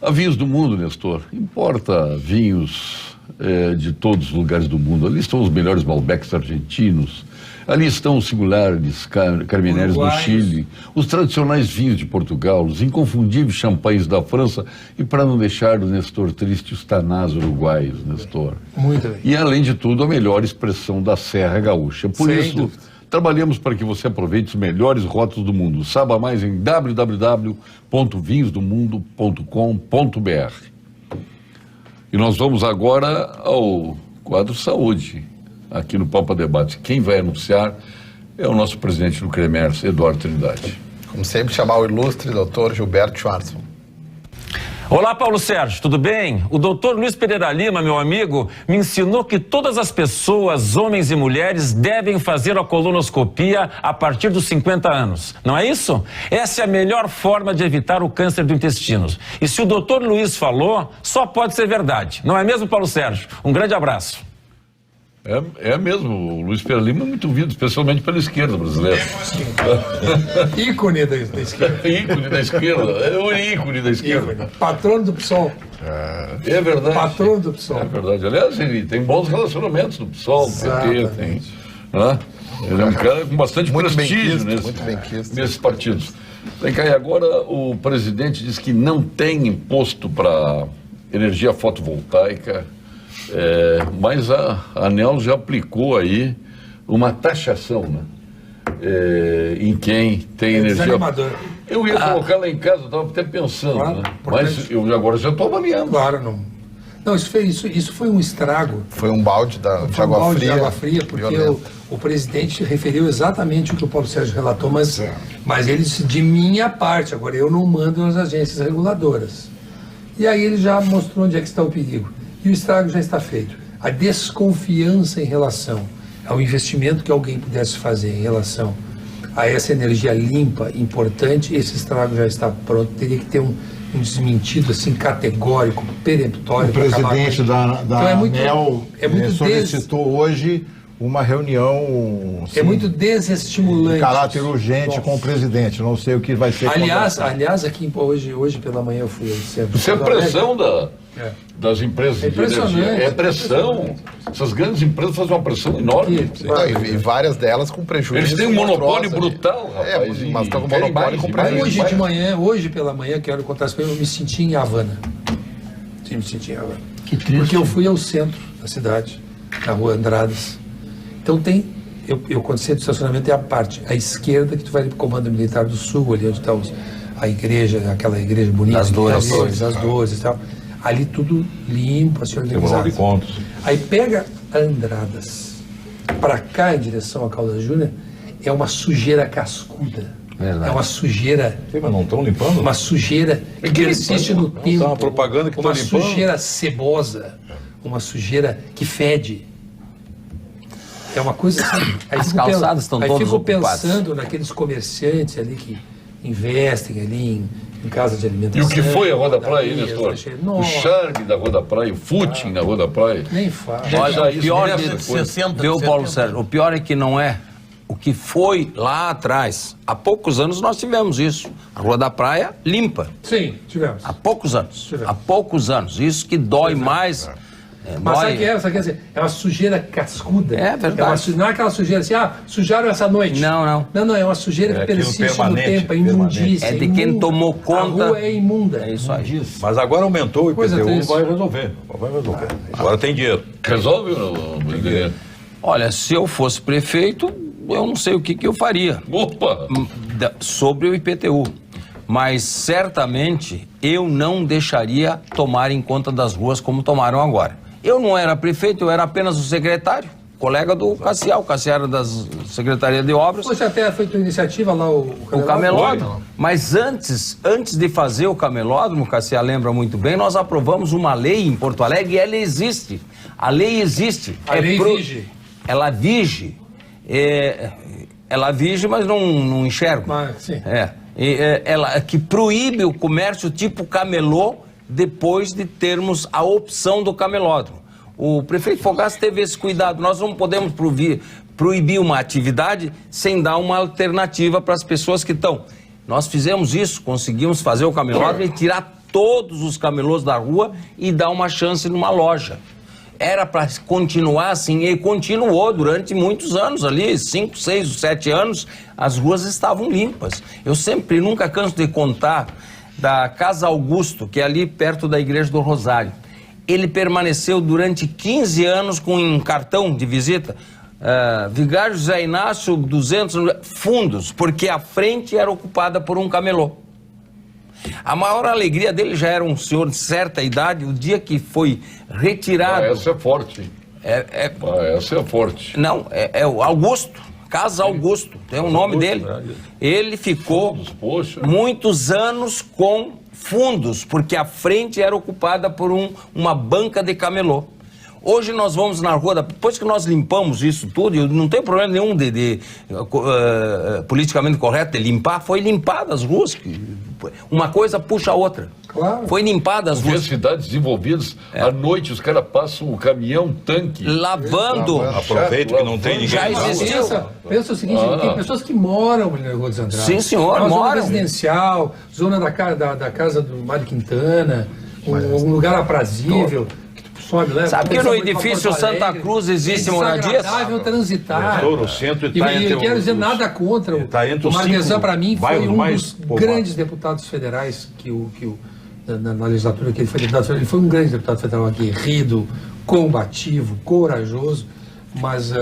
Speaker 2: Há vinhos do mundo, Nestor. Importa vinhos de todos os lugares do mundo. Ali estão os melhores Malbecs argentinos. Ali estão os singulares Carmenères do Chile, os tradicionais vinhos de Portugal, os inconfundíveis champanhes da França e, para não deixar o Nestor triste, os tanás uruguaios, Nestor.
Speaker 8: Muito bem.
Speaker 2: E, além de tudo, a melhor expressão da Serra Gaúcha. Por isso, trabalhamos para que você aproveite os melhores rótulos do mundo. Saiba mais em www.vinhosdomundo.com.br. E nós vamos agora ao quadro Saúde, aqui no Pampa Debate. Quem vai anunciar é o nosso presidente do CREMERS, Eduardo Trindade.
Speaker 3: Como sempre, chamar o ilustre doutor Gilberto Schwarzman.
Speaker 16: Olá, Paulo Sérgio, tudo bem? O doutor Luiz Pereira Lima, meu amigo, me ensinou que todas as pessoas, homens e mulheres, devem fazer a colonoscopia a partir dos 50 anos. Não é isso? Essa é a melhor forma de evitar o câncer do intestino. E se o doutor Luiz falou, só pode ser verdade. Não é mesmo, Paulo Sérgio? Um grande abraço.
Speaker 2: É mesmo, o Luiz Pereira Lima é muito ouvido, especialmente pela esquerda brasileira.
Speaker 8: Ícone da esquerda.
Speaker 2: Ícone da esquerda, é o ícone da esquerda.
Speaker 8: Ícone. Patrono do PSOL.
Speaker 2: É verdade.
Speaker 8: Patrono do PSOL.
Speaker 2: É verdade. Aliás, ele tem bons relacionamentos no PSOL, no PT, tem. Ele é um cara com bastante prestígio nesses partidos. Vem cá, e agora o presidente diz que não tem imposto para energia fotovoltaica. Mas a ANEEL já aplicou aí uma taxação, né? Em quem tem energia. Eu ia colocar lá em casa, estava até pensando, né? Mas eu agora já estou avaliando.
Speaker 8: Claro, não, isso foi um estrago.
Speaker 3: Foi um balde de água fria,
Speaker 8: porque o presidente referiu exatamente o que o Paulo Sérgio relatou, mas ele disse de minha parte, agora eu não mando nas agências reguladoras. E aí ele já mostrou onde é que está o perigo. E o estrago já está feito. A desconfiança em relação ao investimento que alguém pudesse fazer em relação a essa energia limpa, importante, esse estrago já está pronto. Teria que ter um desmentido assim, categórico, peremptório.
Speaker 7: O presidente da ANEEL solicitou hoje uma reunião...
Speaker 8: Assim, é muito desestimulante.
Speaker 7: De caráter urgente com o presidente. Não sei o que vai ser.
Speaker 8: Aliás, aqui hoje pela manhã eu fui ao centro.
Speaker 2: Isso é pressão das empresas de energia. É pressão. Essas grandes empresas fazem uma pressão enorme.
Speaker 3: E várias delas com prejuízo.
Speaker 2: Eles têm um monopólio brutal, rapaz.
Speaker 3: Mas estão com monopólio com prejuízo.
Speaker 8: Hoje pela manhã, quero contar isso para eu me senti em Havana. Sim, me senti em Havana.
Speaker 4: Que triste.
Speaker 8: Porque eu fui ao centro da cidade, na rua Andradas. Então quando você do estacionamento é a parte, à esquerda, que tu vai para o Comando Militar do Sul, ali onde está a igreja, aquela igreja bonita.
Speaker 5: As 12
Speaker 8: e tal. Ali tudo limpo, assim, organizado.
Speaker 6: De contas.
Speaker 8: Aí pega Andradas para cá, em direção a Caldas Júnior, é uma sujeira cascuda.
Speaker 5: Verdade.
Speaker 8: É uma sujeira...
Speaker 6: Mas não estão limpando?
Speaker 8: Uma sujeira que persiste no tempo.
Speaker 6: Uma propaganda que está limpando.
Speaker 8: Uma sujeira cebosa, uma sujeira que fede. É uma coisa assim...
Speaker 5: As calçadas estão todas ocupadas.
Speaker 8: Aí fico pensando naqueles comerciantes ali que investem ali em casa de alimentação.
Speaker 2: E o que foi a Rua da Praia, Nestor? O charme da Rua da Praia, o footing na Rua da Praia.
Speaker 8: Nem fala.
Speaker 5: Olha, o pior de 60, viu, Paulo Sérgio? O pior é que não é o que foi lá atrás. Há poucos anos nós tivemos isso. A Rua da Praia limpa.
Speaker 8: Sim, tivemos.
Speaker 5: Há poucos anos. Há poucos anos. Isso que dói mais
Speaker 8: Mas sabe o que é? Sabe o que é? É uma sujeira cascuda.
Speaker 5: É verdade.
Speaker 8: Não é aquela sujeira assim, sujaram essa noite.
Speaker 5: Não.
Speaker 8: Não, é uma sujeira que persiste no tempo, é imundícia.
Speaker 5: É de quem tomou conta.
Speaker 8: A rua é imunda.
Speaker 5: É isso aí.
Speaker 6: Mas agora aumentou o IPTU, vai resolver. Agora tem dinheiro.
Speaker 2: Resolve ou não?
Speaker 5: Olha, se eu fosse prefeito, eu não sei o que eu faria.
Speaker 2: Opa!
Speaker 5: Sobre o IPTU. Mas certamente eu não deixaria tomar em conta das ruas como tomaram agora. Eu não era prefeito, eu era apenas o secretário, colega do Cassiá. O Cassiá era da Secretaria de Obras.
Speaker 8: Você até fez uma iniciativa lá, o
Speaker 5: camelódromo. Mas antes de fazer o camelódromo, o Cassiá lembra muito bem, nós aprovamos uma lei em Porto Alegre e ela existe. A lei existe.
Speaker 8: A lei vige.
Speaker 5: Ela vige. Ela vige, mas não enxerga.
Speaker 8: Sim.
Speaker 5: Ela que proíbe o comércio tipo camelô depois de termos a opção do camelódromo. O prefeito Fogaça teve esse cuidado. Nós não podemos proibir uma atividade sem dar uma alternativa para as pessoas que estão. Nós fizemos isso, conseguimos fazer o camelódromo e tirar todos os camelôs da rua e dar uma chance numa loja. Era para continuar assim, e continuou durante muitos anos ali, 5, 6, 7 anos, as ruas estavam limpas. Eu nunca canso de contar da Casa Augusto, que é ali perto da Igreja do Rosário. Ele permaneceu durante 15 anos com um cartão de visita, Vigário José Inácio, 200 fundos, porque a frente era ocupada por um camelô. A maior alegria dele, já era um senhor de certa idade, o dia que foi retirado...
Speaker 2: Essa é forte. Essa é forte.
Speaker 5: Não, é o Augusto, Casa Augusto, tem o nome dele. Ele ficou muitos anos com fundos, porque a frente era ocupada por uma banca de camelô. Hoje nós vamos na rua, depois que nós limpamos isso tudo, não tem problema nenhum de politicamente correto de limpar, foi limpado as ruas, uma coisa puxa a outra.
Speaker 8: Claro.
Speaker 5: Foi limpada as ruas.
Speaker 2: As cidades desenvolvidas, à noite os caras passam o caminhão, tanque.
Speaker 5: Lavando.
Speaker 6: Aproveita que não tem ninguém.
Speaker 5: Já existiu.
Speaker 8: Pensa o seguinte, tem pessoas que moram na Rua dos Andrades.
Speaker 5: Sim, senhor,
Speaker 8: moram.
Speaker 5: Zona
Speaker 8: residencial, zona da casa do Mário Quintana, um lugar aprazível.
Speaker 5: Sabe que no edifício Santa Cruz existe moradia?
Speaker 8: É desagradável transitar.
Speaker 6: O centro está entre
Speaker 8: eu quero dizer nada contra o Marquesan, para mim, foi um dos grandes deputados federais na legislatura que ele foi deputado federal. Ele foi um grande deputado federal aguerrido, combativo, corajoso. Mas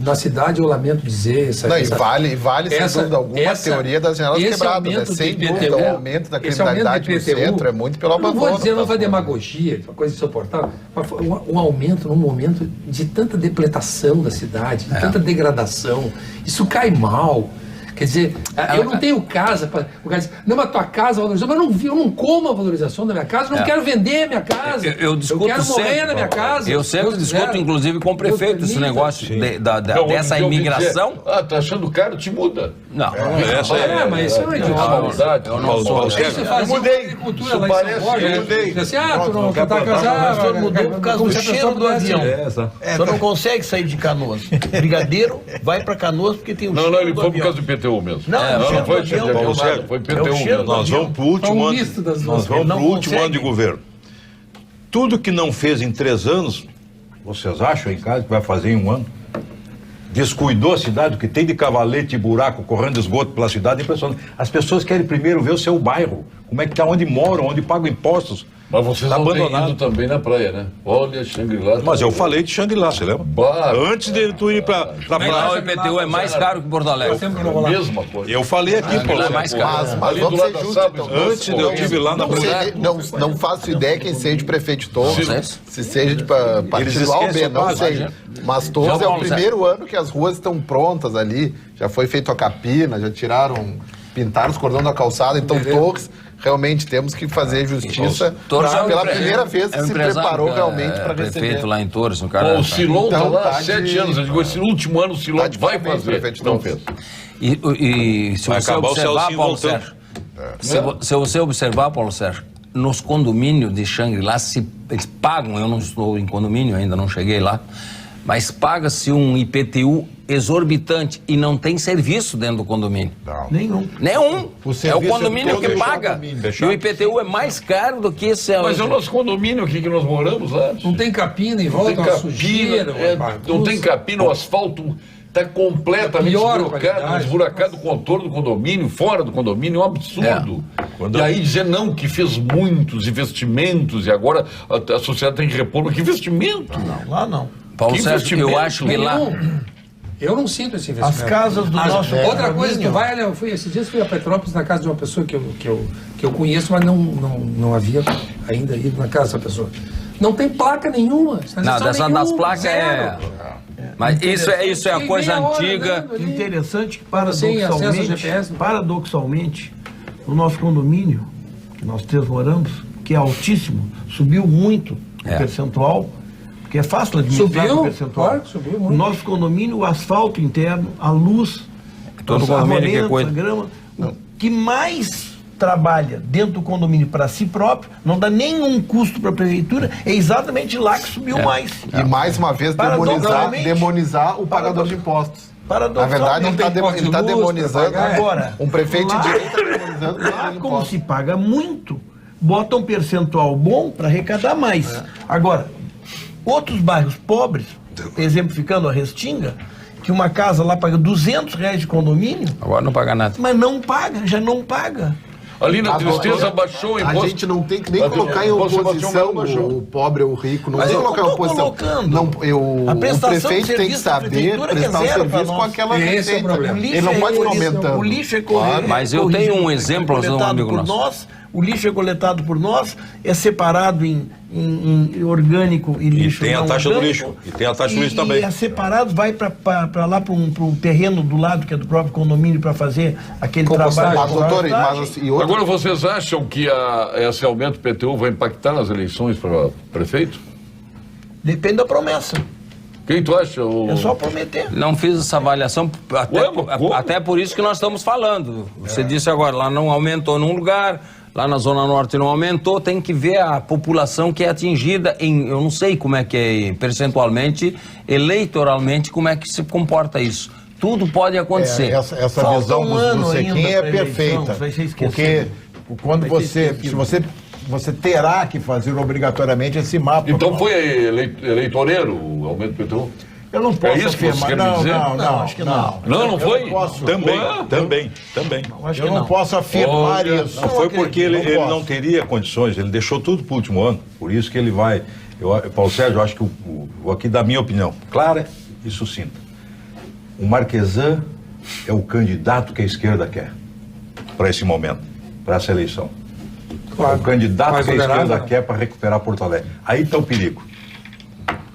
Speaker 8: na cidade eu lamento dizer...
Speaker 3: Vale sem dúvida alguma a teoria das janelas quebradas, né? Sem dúvida, o aumento da criminalidade no centro é muito pelo abandono.
Speaker 8: Não foi demagogia, uma coisa insuportável, mas foi um aumento num momento de tanta depletação da cidade, de tanta degradação. Isso cai mal. Quer dizer, eu não tenho casa para... O cara diz, não, mas tua casa valorizou, mas eu não como a valorização da minha casa, eu não quero vender a minha casa.
Speaker 5: Eu quero
Speaker 8: morrer na minha casa.
Speaker 5: Eu sempre discuto, inclusive, com o prefeito, esse negócio dessa imigração.
Speaker 2: Tá achando caro, te muda.
Speaker 5: Não.
Speaker 8: Mas isso é uma idiota.
Speaker 5: Eu não sou.
Speaker 8: Eu mudei.
Speaker 3: Isso parece, eu mudei.
Speaker 8: Tu tá casado.
Speaker 4: Mudou por causa do cheiro do avião. Só não consegue sair de Canoas. Brigadeiro vai para Canoas porque tem o cheiro do avião.
Speaker 2: Não, ele foi por causa do IPTU mesmo.
Speaker 4: Não
Speaker 2: foi cheiro de avião, foi IPTU mesmo.
Speaker 6: Nós vamos para o último ano de governo. Tudo que não fez em 3 anos, vocês acham em casa que vai fazer em 1 ano? Descuidou a cidade, o que tem de cavalete e buraco correndo esgoto pela cidade, é impressionante. As pessoas querem primeiro ver o seu bairro, como é que está, onde moram, onde pagam impostos.
Speaker 2: Mas vocês não têm ido também na praia, né? Olha, Xangri-Lá...
Speaker 6: Mas eu falei de Xangri-Lá, você lembra? Antes de tu ir pra praia.
Speaker 5: O IPTU é mais caro que Porto Alegre.
Speaker 2: É a mesma coisa.
Speaker 6: Eu falei aqui, Paulo.
Speaker 5: É mais caro.
Speaker 3: Mas vamos ser justos, então.
Speaker 6: Antes de eu estive lá na praia.
Speaker 3: Não faço ideia quem seja de prefeito de Torres, se seja de partido A ou B, não sei. Mas Torres é o primeiro ano que as ruas estão prontas ali, já foi feito a capina, já pintaram os cordões da calçada, então Torres... Realmente temos que fazer justiça pela primeira vez que se preparou realmente para receber.
Speaker 5: Prefeito lá em Torres, o
Speaker 2: cara... O Silon está lá há 7 anos, eu digo, esse último ano o Silon vai fazer, não fez.
Speaker 5: E se você observar, Paulo Sérgio, se você observar, Paulo Sérgio, nos condomínios de Xangri-Lá, eles pagam, eu não estou em condomínio ainda, não cheguei lá, mas paga-se um IPTU exorbitante e não tem serviço dentro do condomínio.
Speaker 4: Nenhum.
Speaker 5: É o condomínio que paga. E o IPTU é mais caro do que esse.
Speaker 2: Mas é o nosso condomínio aqui que nós moramos lá.
Speaker 8: Não tem capina em volta, uma sujeira.
Speaker 2: Não tem capina, o asfalto está completamente esburacado, o contorno do condomínio, fora do condomínio, é um absurdo. E aí dizer não, que fez muitos investimentos e agora a sociedade tem que repor. Que investimento?
Speaker 4: Não, lá não.
Speaker 5: Paulo Sérgio, eu acho que lá...
Speaker 8: Eu não sinto esse investimento.
Speaker 4: As casas do nosso
Speaker 8: outra coisa que vai, esses dias fui a Petrópolis na casa de uma pessoa que eu conheço, mas não havia ainda ido na casa dessa pessoa. Não tem placa nenhuma.
Speaker 5: Não, das placas Mas isso é a coisa antiga.
Speaker 4: Interessante que paradoxalmente, o nosso condomínio, que nós 3 moramos, que é altíssimo, subiu muito o percentual, porque é fácil administrar o percentual.
Speaker 8: Claro, subiu muito.
Speaker 4: O nosso condomínio, o asfalto interno, a luz,
Speaker 5: todo condomínio
Speaker 4: a grama, o que mais trabalha dentro do condomínio para si próprio, não dá nenhum custo para a prefeitura, é exatamente lá que subiu mais.
Speaker 3: E mais uma vez demonizar o pagador de impostos. Na verdade, ele está demonizando.
Speaker 4: Agora,
Speaker 3: um prefeito de direita está demonizando
Speaker 4: lá, como se paga muito, bota um percentual bom para arrecadar mais. Agora, outros bairros pobres, exemplificando a Restinga, que uma casa lá paga R$200 de condomínio.
Speaker 5: Agora não paga nada.
Speaker 4: Mas não paga, já não paga.
Speaker 2: Ali na Tristeza baixou o imposto.
Speaker 3: A gente não tem que nem colocar em oposição o pobre ou o rico. Não tem que colocar em oposição. O prefeito tem que saber prestar o serviço com aquela receita. Ele não pode ficar aumentando.
Speaker 4: O lixo é
Speaker 5: Mas eu tenho um exemplo, um amigo nosso.
Speaker 4: O lixo é coletado por nós, é separado em orgânico e lixo.
Speaker 6: E tem a taxa do lixo. E tem a taxa do lixo também.
Speaker 4: E é separado, vai para lá para um terreno do lado, que é do próprio condomínio, para fazer aquele trabalho.
Speaker 2: Agora, vocês acham que esse aumento do PTU vai impactar nas eleições para prefeito?
Speaker 4: Depende da promessa.
Speaker 2: Quem tu acha?
Speaker 4: É só prometer.
Speaker 5: Não fiz essa avaliação, até por isso que nós estamos falando. Você disse agora, lá não aumentou num lugar, lá na Zona Norte não aumentou, tem que ver a população que é atingida eu não sei como é que é percentualmente, eleitoralmente, como é que se comporta isso. Tudo pode acontecer.
Speaker 7: Essa visão do Sequim é perfeita. Porque quando você terá que fazer obrigatoriamente esse mapa.
Speaker 2: Então foi eleitoreiro o aumento do PTU?
Speaker 7: Eu não posso afirmar.
Speaker 4: Não, acho que não.
Speaker 2: Não foi?
Speaker 6: Também.
Speaker 7: Eu não posso afirmar isso.
Speaker 6: Não foi porque ele não teria condições, ele deixou tudo para o último ano. Por isso que ele vai. Paulo Sérgio, eu acho que vou aqui dar minha opinião clara e sucinta. O Marquesan é o candidato que a esquerda quer para esse momento, para essa eleição. Claro. O candidato que a esquerda quer para recuperar Porto Alegre. Aí está o perigo.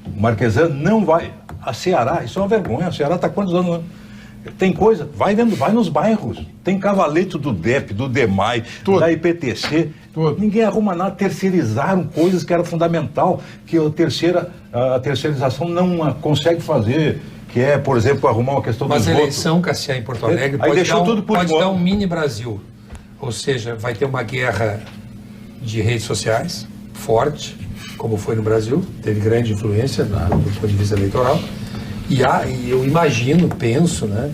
Speaker 6: O Marquesan não vai. A Ceará, isso é uma vergonha. A Ceará está quantos anos? Tem coisa, vai nos bairros. Tem cavalete do DEP, do DEMAI, da IPTC. Ninguém arruma nada. Terceirizaram coisas que era fundamental, que a terceirização não consegue fazer. Que é, por exemplo, arrumar uma questão do esgoto.
Speaker 8: Mas a eleição, Cassiá, em Porto Alegre, pode dar um mini Brasil. Ou seja, vai ter uma guerra de redes sociais forte, como foi no Brasil, teve grande influência do ponto de vista eleitoral. E eu imagino, penso, né,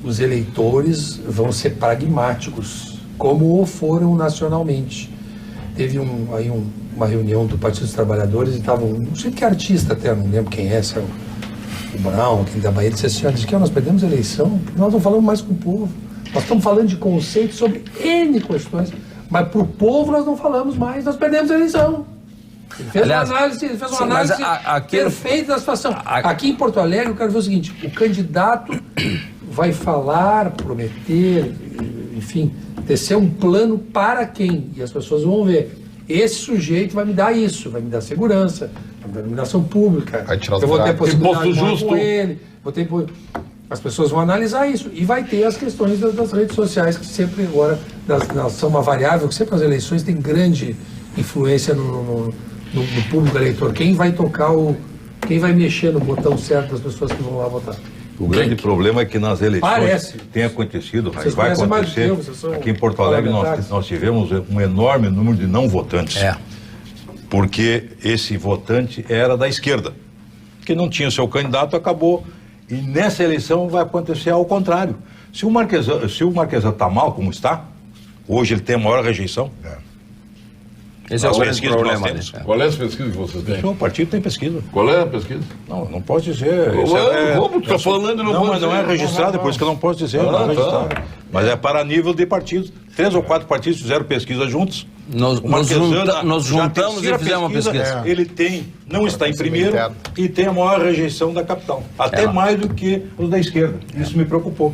Speaker 8: os eleitores vão ser pragmáticos, como foram nacionalmente. Teve uma reunião do Partido dos Trabalhadores e estavam, não sei que artista até, não lembro quem é, se é o Brown, aquele da Bahia, disse assim, olha, que nós perdemos a eleição, porque nós não falamos mais com o povo. Nós estamos falando de conceitos sobre N questões, mas para o povo nós não falamos mais, nós perdemos a eleição. Ele fez uma análise perfeita da situação. Aqui em Porto Alegre, eu quero ver o seguinte, o candidato vai falar, prometer, enfim, tecer um plano para quem? E as pessoas vão ver. Esse sujeito vai me dar isso, vai me dar segurança, vai me dar iluminação pública, eu vou ter possibilidade de falar com ele, as pessoas vão analisar isso e vai ter as questões das redes sociais, que sempre agora são uma variável, que sempre as eleições têm grande influência no público eleitor. Quem vai quem vai mexer no botão certo das pessoas que vão lá votar?
Speaker 6: O grande problema é que nas eleições tem acontecido, vai acontecer, aqui em Porto Alegre nós tivemos um enorme número de não votantes. Porque esse votante era da esquerda. porque não tinha seu candidato, acabou. E nessa eleição vai acontecer ao contrário. Se o Marquesan está mal como está, hoje ele tem a maior rejeição.
Speaker 5: Esse é o grande problema.
Speaker 2: Qual é a pesquisa que vocês têm?
Speaker 6: O partido tem pesquisa.
Speaker 2: Qual é a pesquisa?
Speaker 6: Não posso dizer.
Speaker 2: Como tu está falando?
Speaker 6: Não, mas não é registrado, por isso que eu não posso dizer. Não é registrado. Mas é para nível de partidos. 3 ou 4 partidos fizeram pesquisa juntos.
Speaker 5: Nós juntamos e fizemos uma pesquisa.
Speaker 6: Ele não está em primeiro e tem a maior rejeição da capital. Até mais do que os da esquerda. Isso me preocupou.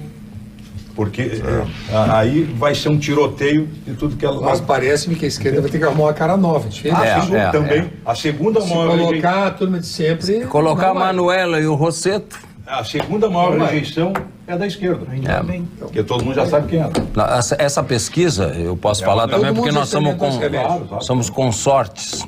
Speaker 6: Porque aí vai ser um tiroteio de tudo que ela...
Speaker 8: Mas parece-me que a esquerda vai ter que arrumar uma cara nova, diferente.
Speaker 6: Também. A segunda maior
Speaker 8: rejeição... colocar a turma de sempre...
Speaker 5: Colocar a Manuela e o Rosseto.
Speaker 6: A segunda maior rejeição é da esquerda. Porque todo mundo já sabe quem é.
Speaker 5: Essa pesquisa, eu posso falar também, porque nós somos consortes.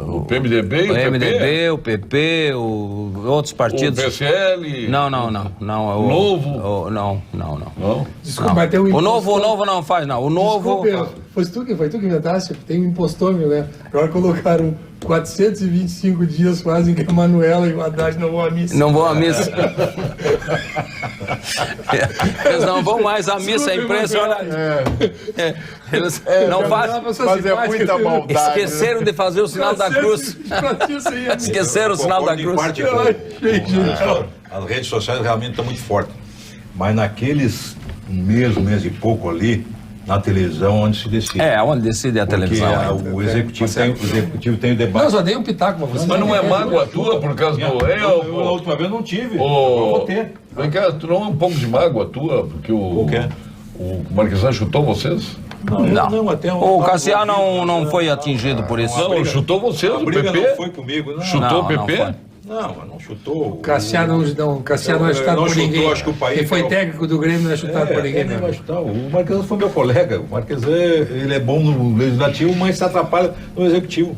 Speaker 2: O PMDB,
Speaker 5: o PMDB, o PP, outros partidos.
Speaker 2: O PSL?
Speaker 5: Não.
Speaker 2: O Novo?
Speaker 5: Não.
Speaker 8: Desculpa, mas tem
Speaker 5: o Novo não faz, não. O Novo...
Speaker 8: Desculpa, foi tu que inventaste? Tem um impostor, né? Agora colocaram 425 dias quase em que a Manuela e o Haddad não vão à missa.
Speaker 5: Não vão à missa. Eles não vão mais à missa, é impressionante. Eles não fazem.
Speaker 7: Fazer muita maldade.
Speaker 5: Esqueceram de fazer o sinal da cruz. Esqueceram o sinal da cruz.
Speaker 6: As redes sociais realmente estão muito fortes. Mas naqueles mês e pouco ali, na televisão, onde se decide.
Speaker 5: Onde decide a televisão.
Speaker 6: O executivo tem o debate.
Speaker 8: Não, eu só dei um pitaco pra você.
Speaker 2: Mas não é mágoa tua por causa do...
Speaker 6: Eu, na última vez, não tive. Eu vou ter.
Speaker 2: Vem cá, tu não é um pouco de mágoa tua? Porque o Marquesan chutou vocês?
Speaker 5: Não. O Cassiano não foi atingido por isso.
Speaker 2: Não, chutou vocês, o PP?
Speaker 6: Não foi comigo, não.
Speaker 2: Chutou o PP?
Speaker 6: Não chutou.
Speaker 8: O Cassiano não é chutado por ninguém.
Speaker 6: Acho que o país...
Speaker 8: Ele foi técnico do Grêmio, não é chutado por ninguém.
Speaker 6: Não vai chutar. O Marquesan foi meu colega. O Marquesan, ele é bom no legislativo, mas se atrapalha no executivo.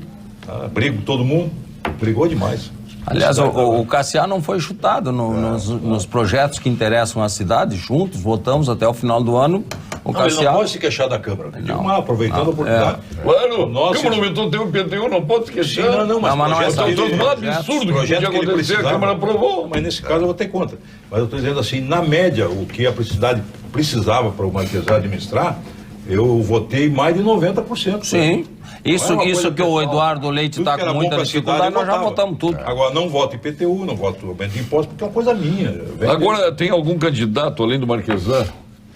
Speaker 6: Briga com todo mundo. Brigou demais.
Speaker 5: Aliás, o Cassiano não foi chutado nos projetos que interessam a cidade. Juntos, votamos até o final do ano.
Speaker 6: Ele não pode se queixar da Câmara. Aproveitando a oportunidade.
Speaker 2: Claro, Câmara aumentou o IPTU, não pode se queixar.
Speaker 6: Mas
Speaker 2: não é um absurdo que podia acontecer, a Câmara aprovou.
Speaker 6: Mas nesse caso eu vou ter contra. Mas eu estou dizendo assim, na média, o que a cidade precisava para o Marquesan administrar, eu votei mais de 90%.
Speaker 5: Sim. Isso que o Eduardo Leite está com muita dificuldade, nós já votamos tudo.
Speaker 6: Agora, não voto IPTU, não voto aumento de impostos, porque é uma coisa minha.
Speaker 2: Agora, tem algum candidato, além do Marquesan,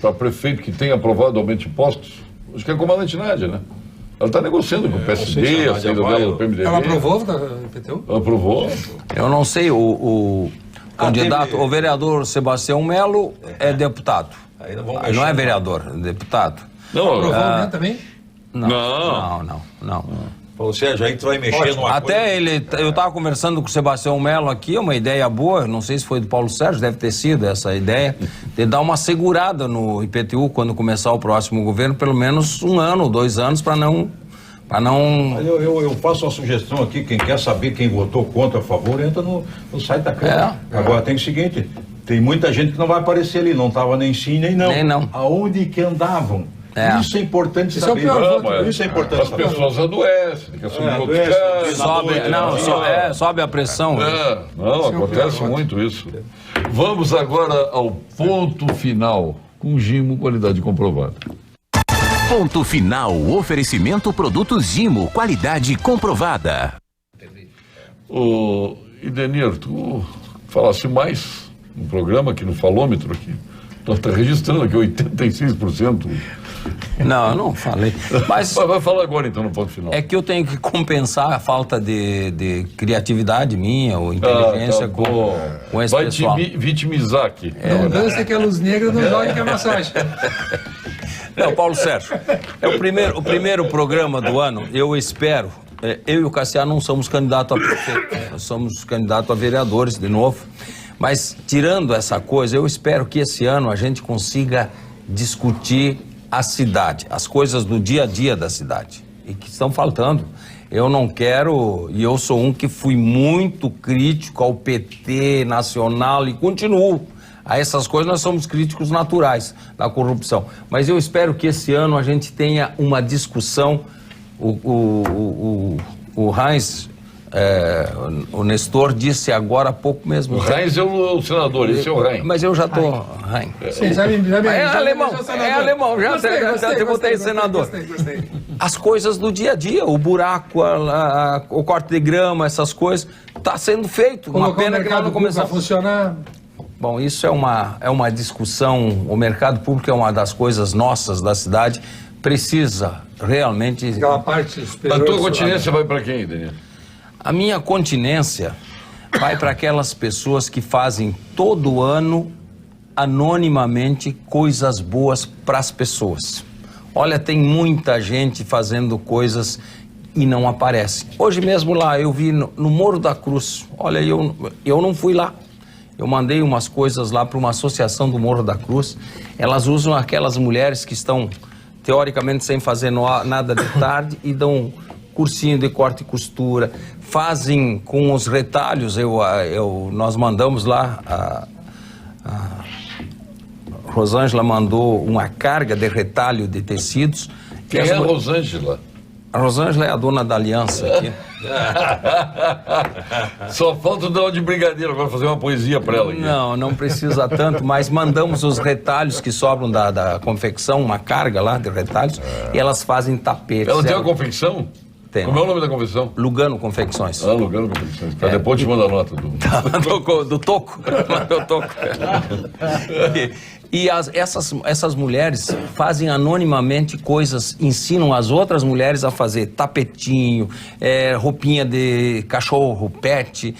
Speaker 2: para prefeito que tenha aprovado o aumento de impostos? Acho que é a comandante Nádia, né? Ela está negociando com o PSD, a saída dela do PMDB.
Speaker 8: Ela aprovou o IPTU?
Speaker 2: Aprovou.
Speaker 5: Eu não sei, o candidato, o vereador Sebastião Melo é deputado. Não é vereador, é deputado.
Speaker 8: Não, aprovou também?
Speaker 5: Não.
Speaker 6: Paulo Sérgio, aí tu vai mexer numa
Speaker 5: até eu estava conversando com o Sebastião Melo aqui, uma ideia boa, não sei se foi do Paulo Sérgio, deve ter sido essa ideia, de dar uma segurada no IPTU quando começar o próximo governo, pelo menos 1 ano, 2 anos, para não...
Speaker 6: Eu faço uma sugestão aqui, quem quer saber quem votou contra, a favor, entra no site da Câmara. Agora tem o seguinte, tem muita gente que não vai aparecer ali, não estava nem sim, nem não.
Speaker 5: Nem não.
Speaker 6: Aonde que andavam? Isso é importante saber. Isso é importante saber.
Speaker 2: As pessoas adoecem, tem que assumir outro caso.
Speaker 5: Sobe a pressão.
Speaker 2: Não, acontece muito isso. Vamos agora ao ponto final, com Gimo, qualidade comprovada.
Speaker 1: Ponto final, oferecimento produtos Gimo, qualidade comprovada.
Speaker 2: Idenir, tu falasse mais no programa aqui no Falômetro aqui. Nós estamos registrando aqui 86%.
Speaker 5: Não, eu não falei. Mas
Speaker 2: vai falar agora então no ponto final.
Speaker 5: É que eu tenho que compensar a falta de criatividade minha ou inteligência com esse pessoal.
Speaker 2: Vai te vitimizar aqui.
Speaker 8: Dança que a luz negra não joga que a massagem.
Speaker 5: Não, Paulo Sérgio, é o primeiro programa do ano, eu espero, eu e o Cassiano não somos candidatos a prefeito, nós somos candidatos a vereadores de novo, mas tirando essa coisa, eu espero que esse ano a gente consiga discutir a cidade, as coisas do dia a dia da cidade, e que estão faltando. Eu não quero, e eu sou um que fui muito crítico ao PT nacional e continuo. A essas coisas nós somos críticos naturais da corrupção. Mas eu espero que esse ano a gente tenha uma discussão. O Heinz O Nestor disse agora há pouco mesmo.
Speaker 2: O Heinz é o senador, esse é o Heinz.
Speaker 5: Mas eu já estou... É alemão, já botei senador.
Speaker 8: Gostei.
Speaker 5: As coisas do dia a dia, o buraco, o corte de grama, essas coisas, está sendo feito. Uma pena que não começou a funcionar. Bom, isso é uma discussão. O mercado público é uma das coisas nossas da cidade. Precisa realmente...
Speaker 8: Aquela parte superior.
Speaker 2: A tua continência vai para quem, Daniel?
Speaker 5: A minha continência vai para aquelas pessoas que fazem todo ano, anonimamente, coisas boas para as pessoas. Olha, tem muita gente fazendo coisas e não aparece. Hoje mesmo lá, eu vi no Morro da Cruz. Olha, eu não fui lá. Eu mandei umas coisas lá para uma associação do Morro da Cruz. Elas usam aquelas mulheres que estão, teoricamente, sem fazer nada de tarde e dão cursinho de corte e costura. Fazem com os retalhos. Nós mandamos lá, a Rosângela mandou uma carga de retalho de tecidos.
Speaker 2: Quem é a Rosângela?
Speaker 5: A Rosângela é a dona da aliança aqui.
Speaker 2: Só falta dar uma de brigadeiro, agora fazer uma poesia para ela aqui.
Speaker 5: Não precisa tanto, mas mandamos os retalhos que sobram da confecção, uma carga lá de retalhos, e elas fazem tapetes.
Speaker 2: Ela tem uma confecção?
Speaker 5: Tem.
Speaker 2: Como é o nome da confecção?
Speaker 5: Lugano Confecções.
Speaker 2: Ah, Lugano Confecções. Depois te manda a nota
Speaker 5: do Toco. Mandou Toco. E essas mulheres fazem anonimamente coisas, ensinam as outras mulheres a fazer tapetinho, roupinha de cachorro, pet,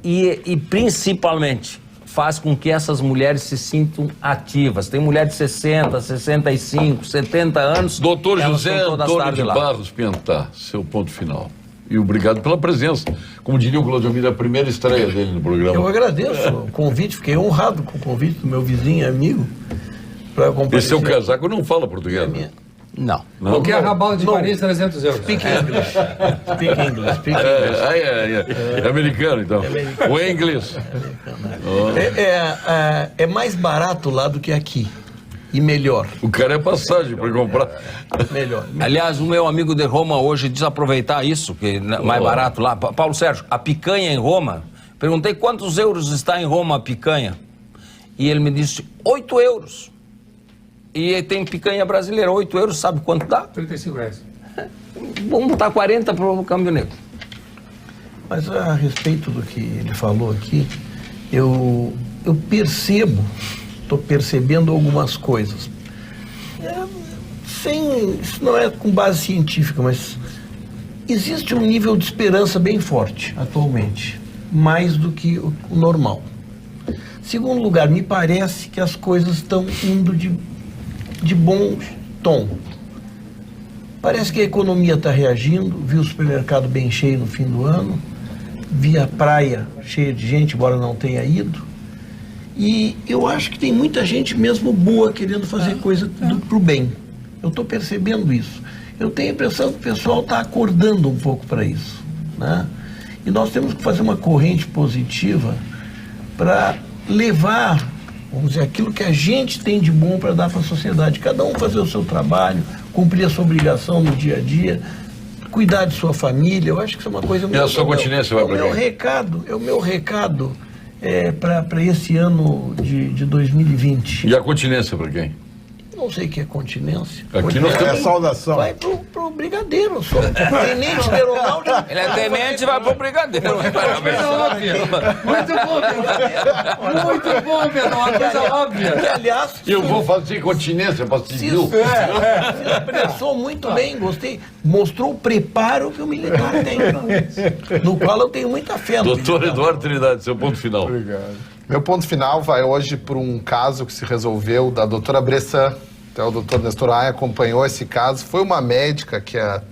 Speaker 5: e principalmente faz com que essas mulheres se sintam ativas. Tem mulher de 60, 65, 70 anos.
Speaker 2: Doutor José Antônio de Barros Piantá, seu ponto final. E obrigado pela presença. Como diria o Claudio, a primeira estreia dele no programa.
Speaker 4: Eu agradeço o convite, fiquei honrado com o convite do meu vizinho e amigo para comparecer.
Speaker 2: Esse seu casaco não fala português, né?
Speaker 5: Não.
Speaker 8: Qualquer rabalo de Paris, 300 euros.
Speaker 4: Speak English. Speak English.
Speaker 2: É americano, então. O inglês.
Speaker 4: É mais barato lá do que aqui. E melhor.
Speaker 2: O cara é passagem para comprar.
Speaker 4: Melhor.
Speaker 5: Aliás, o meu amigo de Roma hoje diz aproveitar isso, que é mais barato lá. Paulo Sérgio, a picanha em Roma, perguntei quantos euros está em Roma a picanha. E ele me disse 8 euros. E tem picanha brasileira, 8 euros, sabe quanto dá?
Speaker 8: 35 reais.
Speaker 5: Vamos botar 40 para o câmbio negro.
Speaker 4: Mas a respeito do que ele falou aqui, eu percebo, estou percebendo algumas coisas. Isso não é com base científica, mas existe um nível de esperança bem forte atualmente, mais do que o normal. Segundo lugar, me parece que as coisas estão indo de bom tom. Parece que a economia está reagindo, vi o supermercado bem cheio no fim do ano, vi a praia cheia de gente, embora não tenha ido, e eu acho que tem muita gente mesmo boa querendo fazer coisa pro bem. Eu estou percebendo isso. Eu tenho a impressão que o pessoal está acordando um pouco para isso, né? E nós temos que fazer uma corrente positiva para levar, vamos dizer, aquilo que a gente tem de bom para dar para a sociedade. Cada um fazer o seu trabalho, cumprir a sua obrigação no dia a dia, cuidar de sua família. Eu acho que isso é uma coisa muito...
Speaker 2: E a sua continência vai para quem?
Speaker 4: O meu recado para esse ano de 2020.
Speaker 2: E a continência para quem?
Speaker 4: Não sei o que é continência.
Speaker 2: Aqui nós temos
Speaker 7: saudação.
Speaker 4: Vai pro brigadeiro só. Tenente de Ronaldo.
Speaker 5: Ele é tenente e vai pro brigadeiro.
Speaker 8: Coisa óbvia. Muito bom, Pedro. Muito bom, Pedro. Uma coisa óbvia.
Speaker 4: Aliás,
Speaker 2: eu vou fazer continência para civil.
Speaker 4: Se expressou muito bem, gostei. Mostrou o preparo que o militar tem. No qual eu tenho muita fé.
Speaker 2: Doutor Eduardo Trindade, seu ponto final.
Speaker 3: Obrigado. Meu ponto final vai hoje por um caso que se resolveu da doutora Bressan. Até o doutor Nestor Aia acompanhou esse caso. Foi uma médica que há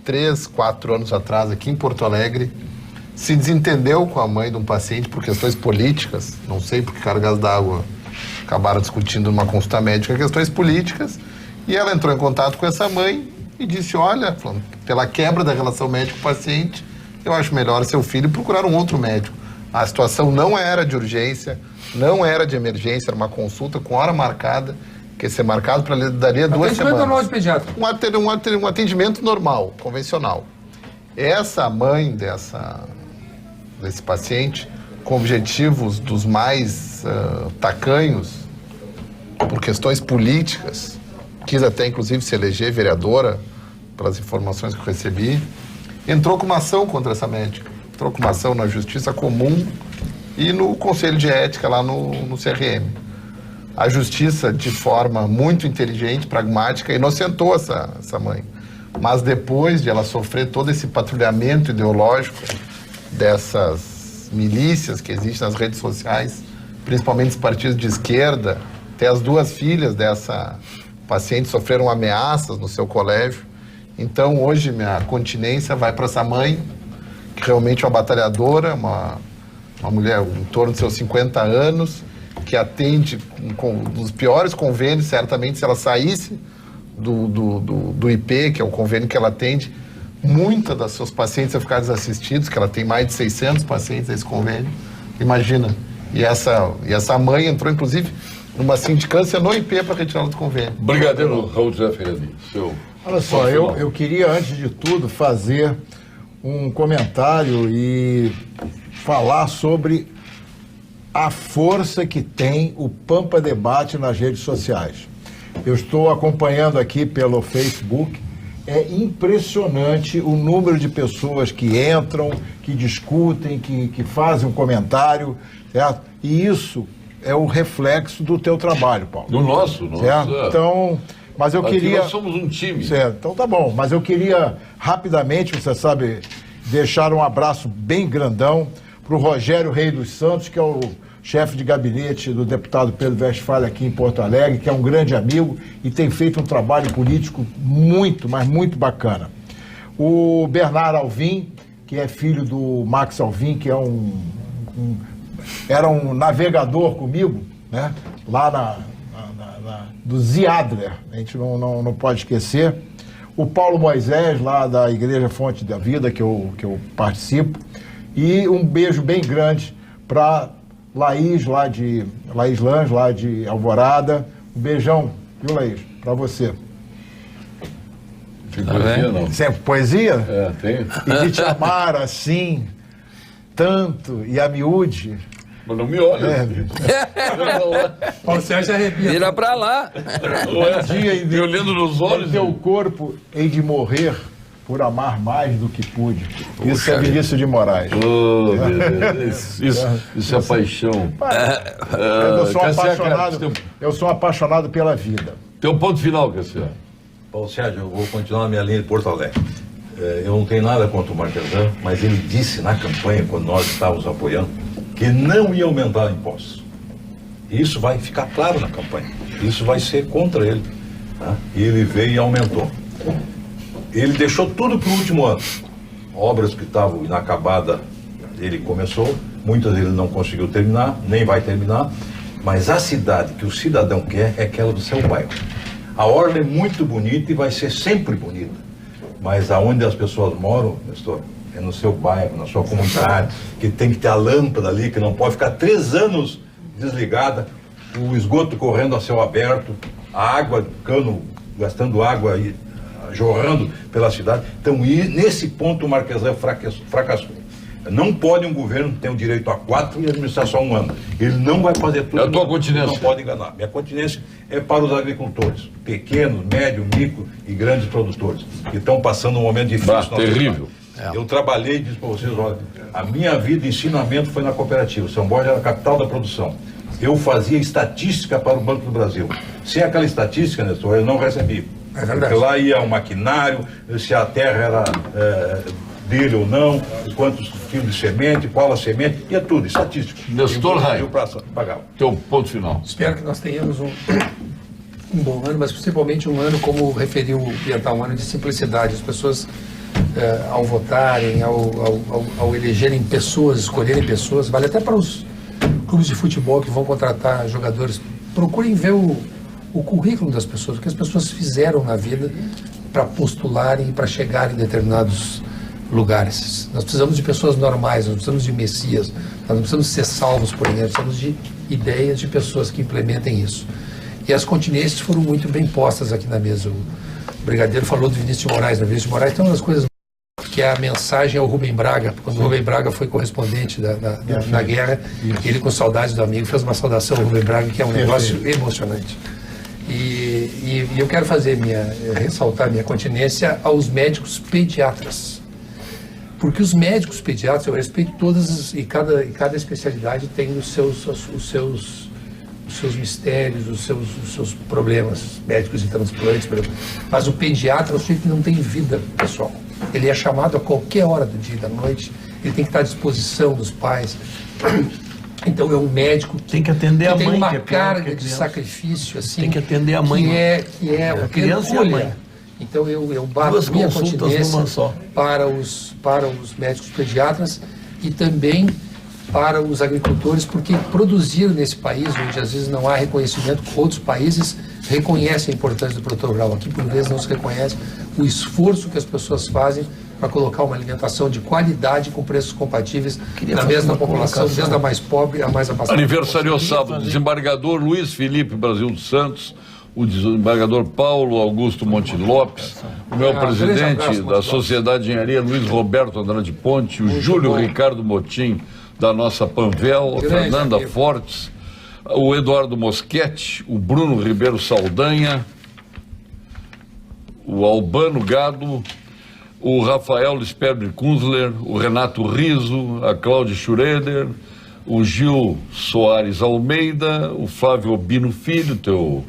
Speaker 3: 3, 4 anos atrás, aqui em Porto Alegre, se desentendeu com a mãe de um paciente por questões políticas. Não sei por que cargas d'água acabaram discutindo numa consulta médica questões políticas. E ela entrou em contato com essa mãe e disse, olha, pela quebra da relação médico-paciente, eu acho melhor seu filho procurar um outro médico. A situação não era de urgência, não era de emergência, era uma consulta com hora marcada, que ia ser marcado daria 2 semanas.
Speaker 8: Atendimento normal de pediatra.
Speaker 3: Um atendimento normal, convencional. Essa mãe desse paciente, com objetivos dos mais tacanhos, por questões políticas, quis até inclusive se eleger vereadora, pelas informações que eu recebi, entrou com uma ação contra essa médica. Entrou com uma ação na Justiça Comum e no Conselho de Ética lá no CRM. A Justiça, de forma muito inteligente, pragmática, inocentou essa mãe. Mas depois de ela sofrer todo esse patrulhamento ideológico dessas milícias que existem nas redes sociais, principalmente os partidos de esquerda, até as 2 filhas dessa paciente sofreram ameaças no seu colégio. Então, hoje, minha continência vai para essa mãe, que realmente é uma batalhadora, uma mulher em torno dos seus 50 anos, que atende com os piores convênios, certamente, se ela saísse do IP, que é o convênio que ela atende, muitas das seus pacientes iam ficar desassistidos, que ela tem mais de 600 pacientes nesse convênio. Imagina. E essa mãe entrou, inclusive, numa sindicância no IP para retirá-la do convênio.
Speaker 2: Brigadeiro Raul José Ferreira,
Speaker 7: Olha só, eu queria, antes de tudo, fazer um comentário e falar sobre a força que tem o Pampa Debate nas redes sociais. Eu estou acompanhando aqui pelo Facebook, é impressionante o número de pessoas que entram, que discutem, que fazem um comentário, certo? E isso é o reflexo do teu trabalho, Paulo.
Speaker 2: Do nosso.
Speaker 7: Certo? Então, mas eu queria...
Speaker 2: Nós somos um time.
Speaker 7: Certo, então tá bom, mas eu queria rapidamente, você sabe, deixar um abraço bem grandão para o Rogério Rei dos Santos, que é o chefe de gabinete do deputado Pedro Westphal aqui em Porto Alegre, que é um grande amigo e tem feito um trabalho político muito, mas muito bacana. O Bernardo Alvim, que é filho do Max Alvim, que é era um navegador comigo, né? Lá do Ziadler, a gente não pode esquecer. O Paulo Moisés, lá da Igreja Fonte da Vida, que eu participo. E um beijo bem grande para Laís Lange, lá de Alvorada. Um beijão, viu, Laís? Para você.
Speaker 2: Tem poesia, não?
Speaker 7: Sempre poesia?
Speaker 2: É, tem.
Speaker 7: E de te amar assim, tanto e a miúde.
Speaker 2: Mas não me olha.
Speaker 8: Paulo Sérgio arrebenta.
Speaker 5: Vira pra lá.
Speaker 2: Me olhando nos olhos.
Speaker 7: Teu corpo hei de morrer por amar mais do que pude. Isso é Vinícius de Moraes.
Speaker 2: Isso é paixão.
Speaker 7: Eu sou apaixonado pela vida.
Speaker 2: Teu ponto final, Cassiano.
Speaker 6: Paulo Sérgio, eu vou continuar na minha linha de Porto Alegre. Eu não tenho nada contra o Marquesan, mas ele disse na campanha, quando nós estávamos apoiando, que não ia aumentar impostos. E isso vai ficar claro na campanha. Isso vai ser contra ele. Tá? E ele veio e aumentou. Ele deixou tudo para o último ano. Obras que estavam inacabadas, ele começou, muitas ele não conseguiu terminar, nem vai terminar, mas a cidade que o cidadão quer é aquela do seu bairro. A orla é muito bonita e vai ser sempre bonita, mas aonde as pessoas moram, Nestor, é no seu bairro, na sua comunidade, que tem que ter a lâmpada ali, que não pode ficar 3 anos desligada, o esgoto correndo a céu aberto, a água, cano, gastando água e jorrando pela cidade. Então, nesse ponto, o Marquesan fracassou. Não pode um governo ter o direito a 4 e administrar só 1 ano. Ele não vai fazer tudo.
Speaker 2: É a tua continência.
Speaker 6: Não pode enganar. Minha continência é para os agricultores, pequenos, médio, micro e grandes produtores, que estão passando um momento difícil.
Speaker 2: Terrível.
Speaker 6: Eu trabalhei e disse para vocês, olha, a minha vida de ensinamento foi na cooperativa. São Borja era a capital da produção. Eu fazia estatística para o Banco do Brasil. Sem aquela estatística, Nestor, eu não recebia.
Speaker 8: É verdade.
Speaker 6: Porque lá ia o maquinário, se a terra era dele ou não, quantos quilos de semente, qual a semente, ia tudo, estatístico.
Speaker 2: Nestor Raio,
Speaker 6: pagava.
Speaker 2: Teu ponto final.
Speaker 8: Espero que nós tenhamos um bom ano, mas principalmente um ano, como referiu o Pietá, um ano de simplicidade. As pessoas, ao votarem, ao elegerem pessoas, escolherem pessoas, vale até para os clubes de futebol que vão contratar jogadores, procurem ver o currículo das pessoas, o que as pessoas fizeram na vida para postularem e para chegarem em determinados lugares. Nós precisamos de pessoas normais, nós precisamos de messias, nós não precisamos ser salvos por ninguém, nós precisamos de ideias de pessoas que implementem isso. E as continências foram muito bem postas aqui na mesa. O Brigadeiro falou do Vinícius de Moraes. O Vinícius de Moraes tem uma das coisas que é a mensagem ao Rubem Braga, quando o Rubem Braga foi correspondente na guerra, ele com saudades do amigo fez uma saudação ao Rubem Braga, que é um negócio emocionante. E eu quero ressaltar minha continência aos médicos pediatras. Porque os médicos pediatras, eu respeito todas, e cada especialidade tem os seus mistérios, os seus problemas médicos e transplantes, mas o pediatra é o sujeito que não tem vida pessoal. Ele é chamado a qualquer hora do dia e da noite, ele tem que estar à disposição dos pais. Então é um médico que
Speaker 4: tem que atender a mãe,
Speaker 8: tem uma
Speaker 4: que é
Speaker 8: carga de sacrifício assim,
Speaker 4: tem que atender a mãe,
Speaker 8: que é
Speaker 4: a criança e a mãe.
Speaker 8: Então eu bato minha continência para os médicos pediatras e também para os agricultores, porque produzir nesse país, onde às vezes não há reconhecimento, outros países reconhecem a importância do produtor rural. Aqui, por vezes, não se reconhece o esforço que as pessoas fazem para colocar uma alimentação de qualidade com preços compatíveis na mesma população, desde a mais pobre à mais abastada.
Speaker 2: Aniversariou sábado, desembargador Luiz Felipe Brasil dos Santos, o desembargador Paulo Augusto Monte Lopes, o meu presidente da Sociedade de Engenharia, Luiz Roberto Andrade Ponte, o Júlio Ricardo Motim, da nossa Panvel, a Fernanda Fortes, o Eduardo Moschetti, o Bruno Ribeiro Saldanha, o Albano Gado, o Rafael Lisperber Kunzler, o Renato Riso, a Cláudia Schroeder, o Gil Soares Almeida, o Flávio Obino Filho, teu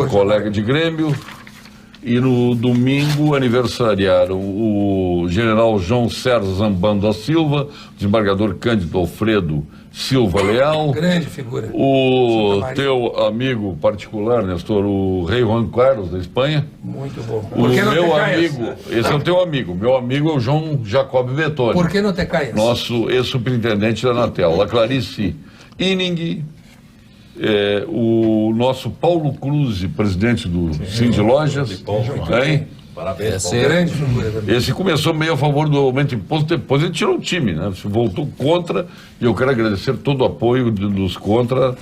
Speaker 2: colega de Grêmio, e no domingo aniversariaram o general João Sérgio Zambando da Silva, o desembargador Cândido Alfredo Silva Leal,
Speaker 8: grande figura,
Speaker 2: o teu amigo particular, Nestor, o rei Juan Carlos da Espanha.
Speaker 8: Muito bom.
Speaker 2: O meu amigo, esse é o teu amigo, meu amigo é o João Jacob Vettoni.
Speaker 8: Por que não te caias?
Speaker 2: Nosso ex-superintendente da Anatel, a Clarice Inning, o nosso Paulo Cruz, presidente do Cindy Lojas,
Speaker 6: parabéns,
Speaker 8: grande figura.
Speaker 2: Esse começou meio a favor do aumento de imposto, depois ele tirou o time, né? Voltou contra, e eu quero agradecer todo o apoio dos contra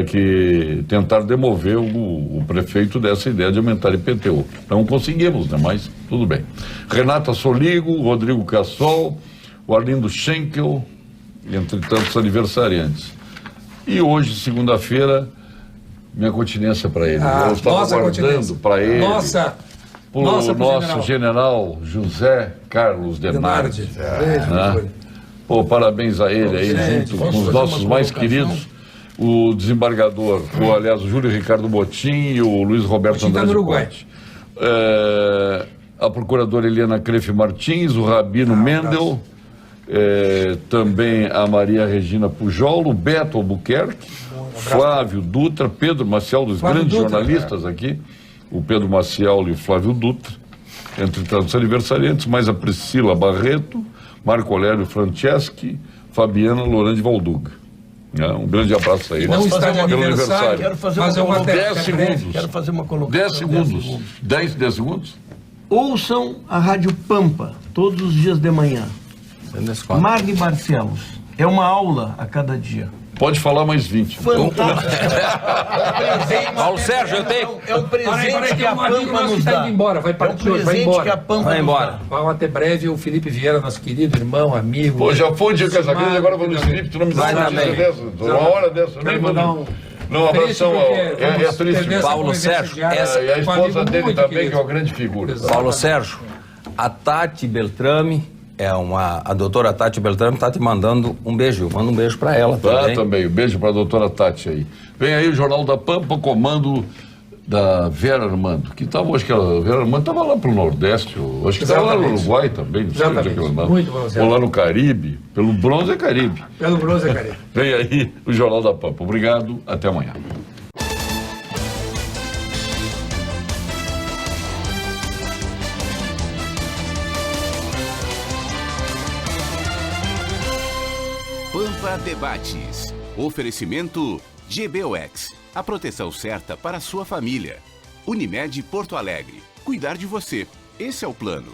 Speaker 2: que tentaram demover o prefeito dessa ideia de aumentar o IPTU. Não conseguimos, né? Mas tudo bem. Renata Soligo, Rodrigo Cassol, o Arlindo Schenkel, entre tantos aniversariantes. E hoje, segunda-feira, minha continência para ele. Eu estava guardando para ele. O nosso general José Carlos Denardi. Pô, parabéns a ele aí, junto com os nossos mais queridos, o desembargador, aliás, o Júlio Ricardo Motim e o Luiz Roberto Andrade Ponte. A procuradora Eliana Crefe Martins, o Rabino Mendel, também a Maria Regina Pujol, o Beto Albuquerque, Flávio Dutra, Pedro Maciel, dos grandes jornalistas aqui, o Pedro Maciel e o Flávio Dutra, entre tantos aniversariantes, mais a Priscila Barreto, Marco Aurélio Franceschi, Fabiana Lorande Valduga. Um grande abraço aí.
Speaker 8: Não está de aniversário.
Speaker 4: Quero fazer
Speaker 2: 10 segundos.
Speaker 4: Quero fazer uma colocação.
Speaker 2: 10 segundos. 10 segundos?
Speaker 4: Ouçam a Rádio Pampa todos os dias de manhã. Marli Barcelos. É uma aula a cada dia.
Speaker 2: Pode falar mais 20.
Speaker 4: Fantástico.
Speaker 5: Paulo Sérgio, eu tenho.
Speaker 4: É um presente que a Pampa nos dá.
Speaker 8: Tá indo embora, vai partir hoje, vai embora.
Speaker 4: Que a Pampa
Speaker 5: vai embora.
Speaker 8: Vai até breve o Felipe Vieira, nosso querido irmão, amigo.
Speaker 2: Pô, já foi o dia casamento, agora vou no Felipe, tu não me dá uma notícia dessa. Uma hora dessa.
Speaker 8: Quero mandar um...
Speaker 2: Não, abração, é triste.
Speaker 5: Paulo Sérgio,
Speaker 2: e a esposa dele também, que é uma grande figura.
Speaker 5: Paulo Sérgio, a Tati Beltrame, a doutora Tati Beltrame está te mandando um beijo. Manda um beijo para ela também.
Speaker 2: Também, um beijo para a doutora Tati aí. Vem aí o Jornal da Pampa, comando da Vera Armando, que estava, acho que a Vera Armando estava lá para o Nordeste, acho que estava lá no Uruguai também, não sei onde é que ela andava.
Speaker 8: Muito bom,
Speaker 2: ou lá no Caribe, pelo Bronze é Caribe.
Speaker 8: Pelo Bronze é Caribe.
Speaker 2: Vem aí o Jornal da Pampa. Obrigado, até amanhã.
Speaker 1: Pampa Debates. Oferecimento GBOX. A proteção certa para a sua família. Unimed Porto Alegre. Cuidar de você. Esse é o plano.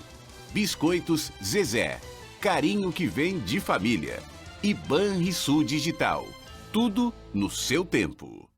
Speaker 1: Biscoitos Zezé. Carinho que vem de família. E Banrisul Digital. Tudo no seu tempo.